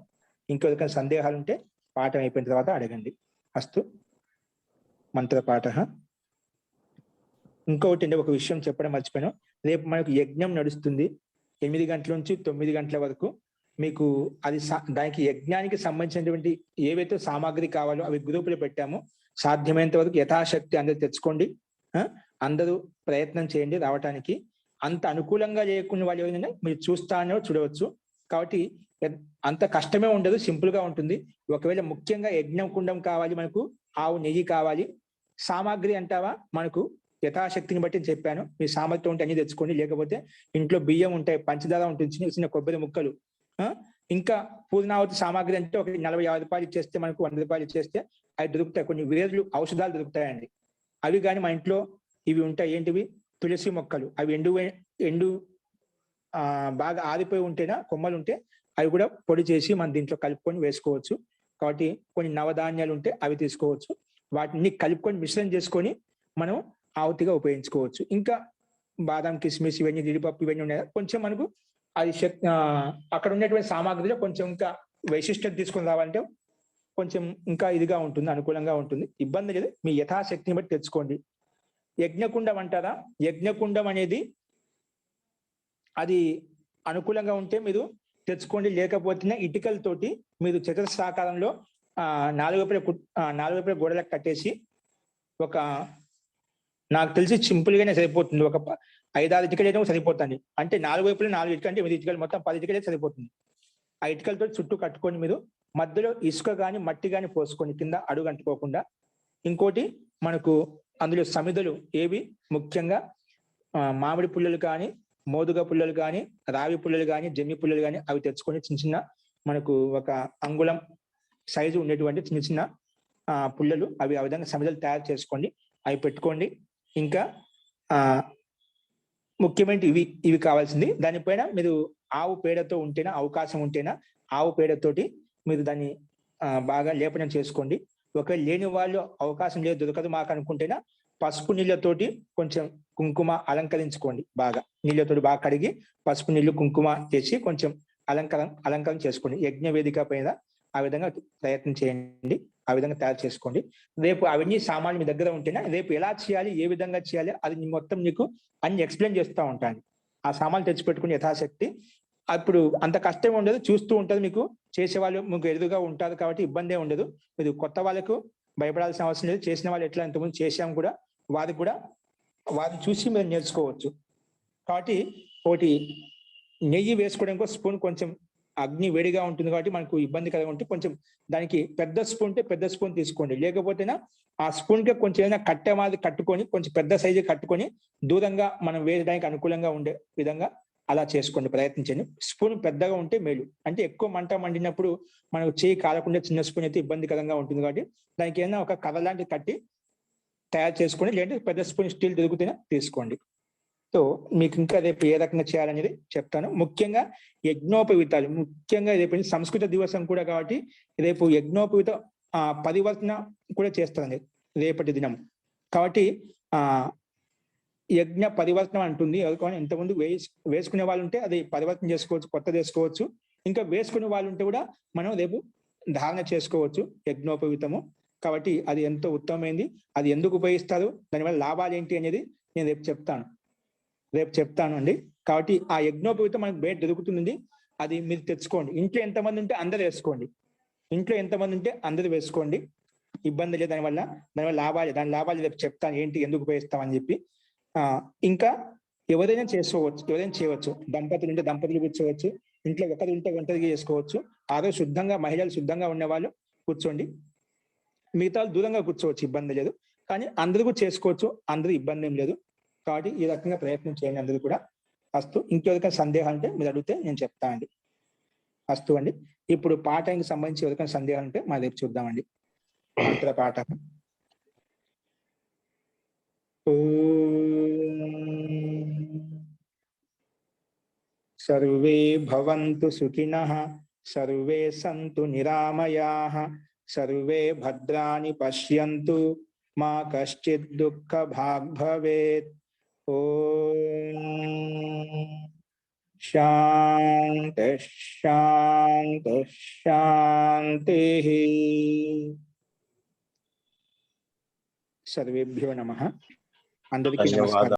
ఇంకెవరికైనా సందేహాలు ఉంటే పాఠం అయిపోయిన తర్వాత అడగండి. అస్తు మంత్ర పాఠ. ఇంకొకటి అండి, ఒక విషయం చెప్పడం మర్చిపోయాను. రేపు మనకు యజ్ఞం నడుస్తుంది 8 గంటల నుంచి 9 గంటల వరకు. మీకు అది దానికి యజ్ఞానికి సంబంధించినటువంటి ఏవైతే సామాగ్రి కావాలో అవి గ్రూపులో పెట్టాము. సాధ్యమైనంత వరకు యథాశక్తి అందరూ తెచ్చుకోండి. అందరూ ప్రయత్నం చేయండి రావటానికి. అంత అనుకూలంగా చేయకుండా వాళ్ళు ఏమైనా మీరు చూస్తానో చూడవచ్చు. కాబట్టి అంత కష్టమే ఉండదు, సింపుల్ గా ఉంటుంది. ఒకవేళ ముఖ్యంగా యజ్ఞం కుండం కావాలి, మనకు ఆవు నెయ్యి కావాలి, సామాగ్రి అంటావా మనకు యథాశక్తిని బట్టి చెప్పాను. మీ సామర్థ్యం ఉంటే అన్ని తెచ్చుకోండి. లేకపోతే ఇంట్లో బియ్యం ఉంటాయి, పంచదార ఉంటుంది, చిన్న చిన్న కొబ్బరి ముక్కలు, ఇంకా పూర్ణావతి సామాగ్రి అంటే ఒక 40-50 రూపాయలు ఇచ్చేస్తే, మనకు 100 రూపాయలు ఇచ్చేస్తే అవి దొరుకుతాయి. కొన్ని వేర్లు ఔషధాలు దొరుకుతాయండి. అవి కానీ మా ఇంట్లో ఇవి ఉంటాయి. ఏంటివి? తులసి మొక్కలు. అవి ఎండు బాగా ఆరిపోయి ఉంటేనా కొమ్మలు ఉంటే అవి కూడా పొడి చేసి మనం దీంట్లో కలుపుకొని వేసుకోవచ్చు. కాబట్టి కొన్ని నవధాన్యాలు ఉంటే అవి తీసుకోవచ్చు. వాటిని కలుపుకొని మిశ్రమం చేసుకొని మనం ఆవుతిగా ఉపయోగించుకోవచ్చు. ఇంకా బాదం, కిస్మిస్ ఇవన్నీ, జీడిపప్పు ఇవన్నీ ఉన్నాయి కదా, కొంచెం మనకు అది అక్కడ ఉన్నటువంటి సామాగ్రిలో కొంచెం ఇంకా వైశిష్టత తీసుకొని రావాలంటే కొంచెం ఇంకా ఇదిగా ఉంటుంది, అనుకూలంగా ఉంటుంది. ఇబ్బంది లేదు, మీ యథాశక్తిని బట్టి తెచ్చుకోండి. యజ్ఞకుండం అంటారా? యజ్ఞకుండం అనేది అది అనుకూలంగా ఉంటే మీరు తెచ్చుకోండి. లేకపోతే ఇటుకలతోటి మీరు చతురస్రాకారంలో నాలుగు వైపుల గోడలకు కట్టేసి, ఒక నాకు తెలిసి సింపుల్ గానే సరిపోతుంది. ఒక 5-6 ఇటుకలు అయితే సరిపోతుంది. అంటే 4 వైపులా 4 ఇటుకలు అంటే 8 ఇటుకలు, మొత్తం 10 ఇటుకలు అయితే సరిపోతుంది. ఆ ఇటుకలతో చుట్టూ కట్టుకొని మీరు మధ్యలో ఇసుక గాని మట్టి గాని పోసుకొని కింద అడుగు అంటుకోకుండా. ఇంకోటి మనకు అందులో సమిధులు ఏవి ముఖ్యంగా మామిడి పుల్లలు కానీ, మోదుగ పుల్లలు కానీ, రావి పుల్లలు కానీ, జమ్మి పుల్లలు కానీ అవి తెచ్చుకొని చిన్న చిన్న మనకు ఒక అంగుళం సైజు ఉండేటువంటి చిన్న చిన్న పుల్లలు అవి ఆ విధంగా సమిధులు తయారు చేసుకోండి. అవి పెట్టుకోండి. ఇంకా ముఖ్యమైన ఇవి కావాల్సింది. దానిపైన మీరు ఆవు పేడతో ఉంటేనా, అవకాశం ఉంటేనా ఆవు పేడతోటి మీరు దాన్ని బాగా లేపనం చేసుకోండి. ఒకవేళ లేని వాళ్ళు అవకాశం లేదు, దొరకదు మాకు అనుకుంటేనా పసుపు నీళ్ళతోటి కొంచెం కుంకుమ అలంకరించుకోండి. బాగా నీళ్ళతోటి బాగా కడిగి పసుపు నీళ్లు కుంకుమ చేసి కొంచెం అలంకరణ చేసుకోండి. యజ్ఞ వేదిక పైన ఆ విధంగా ప్రయత్నం చేయండి. ఆ విధంగా తయారు చేసుకోండి. రేపు అవన్నీ సామాన్లు మీ దగ్గర ఉంటేనే రేపు ఎలా చేయాలి, ఏ విధంగా చేయాలి అది మొత్తం మీకు అన్ని ఎక్స్ప్లెయిన్ చేస్తూ ఉంటాను. ఆ సామాన్లు తెచ్చిపెట్టుకుని యథాశక్తి. అప్పుడు అంత కష్టం ఉండదు, చూస్తూ ఉంటుంది. మీకు చేసేవాళ్ళు మీకు ఎదురుగా ఉంటారు కాబట్టి ఇబ్బంది ఉండదు. మీరు కొత్త వాళ్ళకు భయపడాల్సిన అవసరం లేదు. చేసిన వాళ్ళు ఎట్లా ఇంతకుముందు చేసాం కూడా వారిని చూసి మీరు నేర్చుకోవచ్చు. కాబట్టి ఒకటి నెయ్యి వేసుకోవడానికి స్పూన్ కొంచెం అగ్ని వేడిగా ఉంటుంది కాబట్టి మనకు ఇబ్బందికరంగా ఉంటే కొంచెం దానికి పెద్ద స్పూన్ ఉంటే పెద్ద స్పూన్ తీసుకోండి. లేకపోతేనా ఆ స్పూన్ కి కొంచెం ఏదైనా కట్టె మాది కట్టుకొని కొంచెం పెద్ద సైజు కట్టుకొని దూరంగా మనం వేయడానికి అనుకూలంగా ఉండే విధంగా అలా చేసుకోండి, ప్రయత్నించండి. స్పూన్ పెద్దగా ఉంటే మేలు. అంటే ఎక్కువ మంట మండినప్పుడు మనకు చేయి కాలకుండా చిన్న స్పూన్ అయితే ఇబ్బందికరంగా ఉంటుంది కాబట్టి దానికి ఏదైనా ఒక కర్ర లాంటిది కట్టి తయారు చేసుకోండి. లేదంటే పెద్ద స్పూన్ స్టీల్ దొరికితేనే తీసుకోండి. సో మీకు ఇంకా రేపు ఏ రకంగా చేయాలనేది చెప్తాను. ముఖ్యంగా యజ్ఞోపవీతాలు, ముఖ్యంగా రేపు సంస్కృత దివసం కూడా కాబట్టి రేపు యజ్ఞోపవీత పరివర్తన కూడా చేస్తారండి రేపటి దినం. కాబట్టి యజ్ఞ పరివర్తనం అంటుంది. ఎవరికైనా ఇంతకుముందు వేసుకునే వాళ్ళు ఉంటే అది పరివర్తన చేసుకోవచ్చు, కొత్తది వేసుకోవచ్చు. ఇంకా వేసుకునే వాళ్ళు ఉంటే కూడా మనం రేపు ధారణ చేసుకోవచ్చు యజ్ఞోపవీతము. కాబట్టి అది ఎంతో ఉత్తమమైంది. అది ఎందుకు ఉపయోగిస్తారు, దానివల్ల లాభాలు ఏంటి అనేది నేను రేపు చెప్తాను అండి. కాబట్టి ఆ యజ్ఞోపవీతం మనకు బయట దొరుకుతుంది, అది మీరు తెచ్చుకోండి. ఇంట్లో ఎంతమంది ఉంటే అందరు వేసుకోండి. ఇబ్బంది లేదు. దానివల్ల దాని లాభాలు రేపు చెప్తాను ఏంటి, ఎందుకు ఉపయోగిస్తామని చెప్పి. ఇంకా ఎవరైనా చేయవచ్చు. దంపతులు ఉంటే దంపతులు కూర్చోవచ్చు. ఇంట్లో ఒకరు ఉంటే ఒంటరిగా చేసుకోవచ్చు. ఆ రోజు మహిళలు శుద్ధంగా ఉన్నవాళ్ళు కూర్చోండి. మిగతా దూరంగా కూర్చోవచ్చు, ఇబ్బంది లేదు. కానీ అందరూ కూడా చేసుకోవచ్చు, అందరూ ఇబ్బంది ఏం లేదు. కాబట్టి ఈ రకంగా ప్రయత్నం చేయండి అందరూ కూడా. అస్తు. ఇంకెవరికైనా సందేహాలు అంటే మీరు అడిగితే నేను చెప్తా అండి. అస్తు అండి. ఇప్పుడు పాఠానికి సంబంధించి ఎవరికైనా సందేహాలు ఉంటే మా రేపు చూద్దామండి. మంత్ర పాఠ. సర్వే భవంతు సుఖినః, సర్వే సంతు నిరామయాః, సర్వే భద్రాణి పశ్యంతు, మా కశ్చిత్ దుఃఖ భాగ్ భవేత్. ఓం శాంతి శాంతి శాంతి. సర్వేభ్యో నమః. అందరికీ నమస్కారం.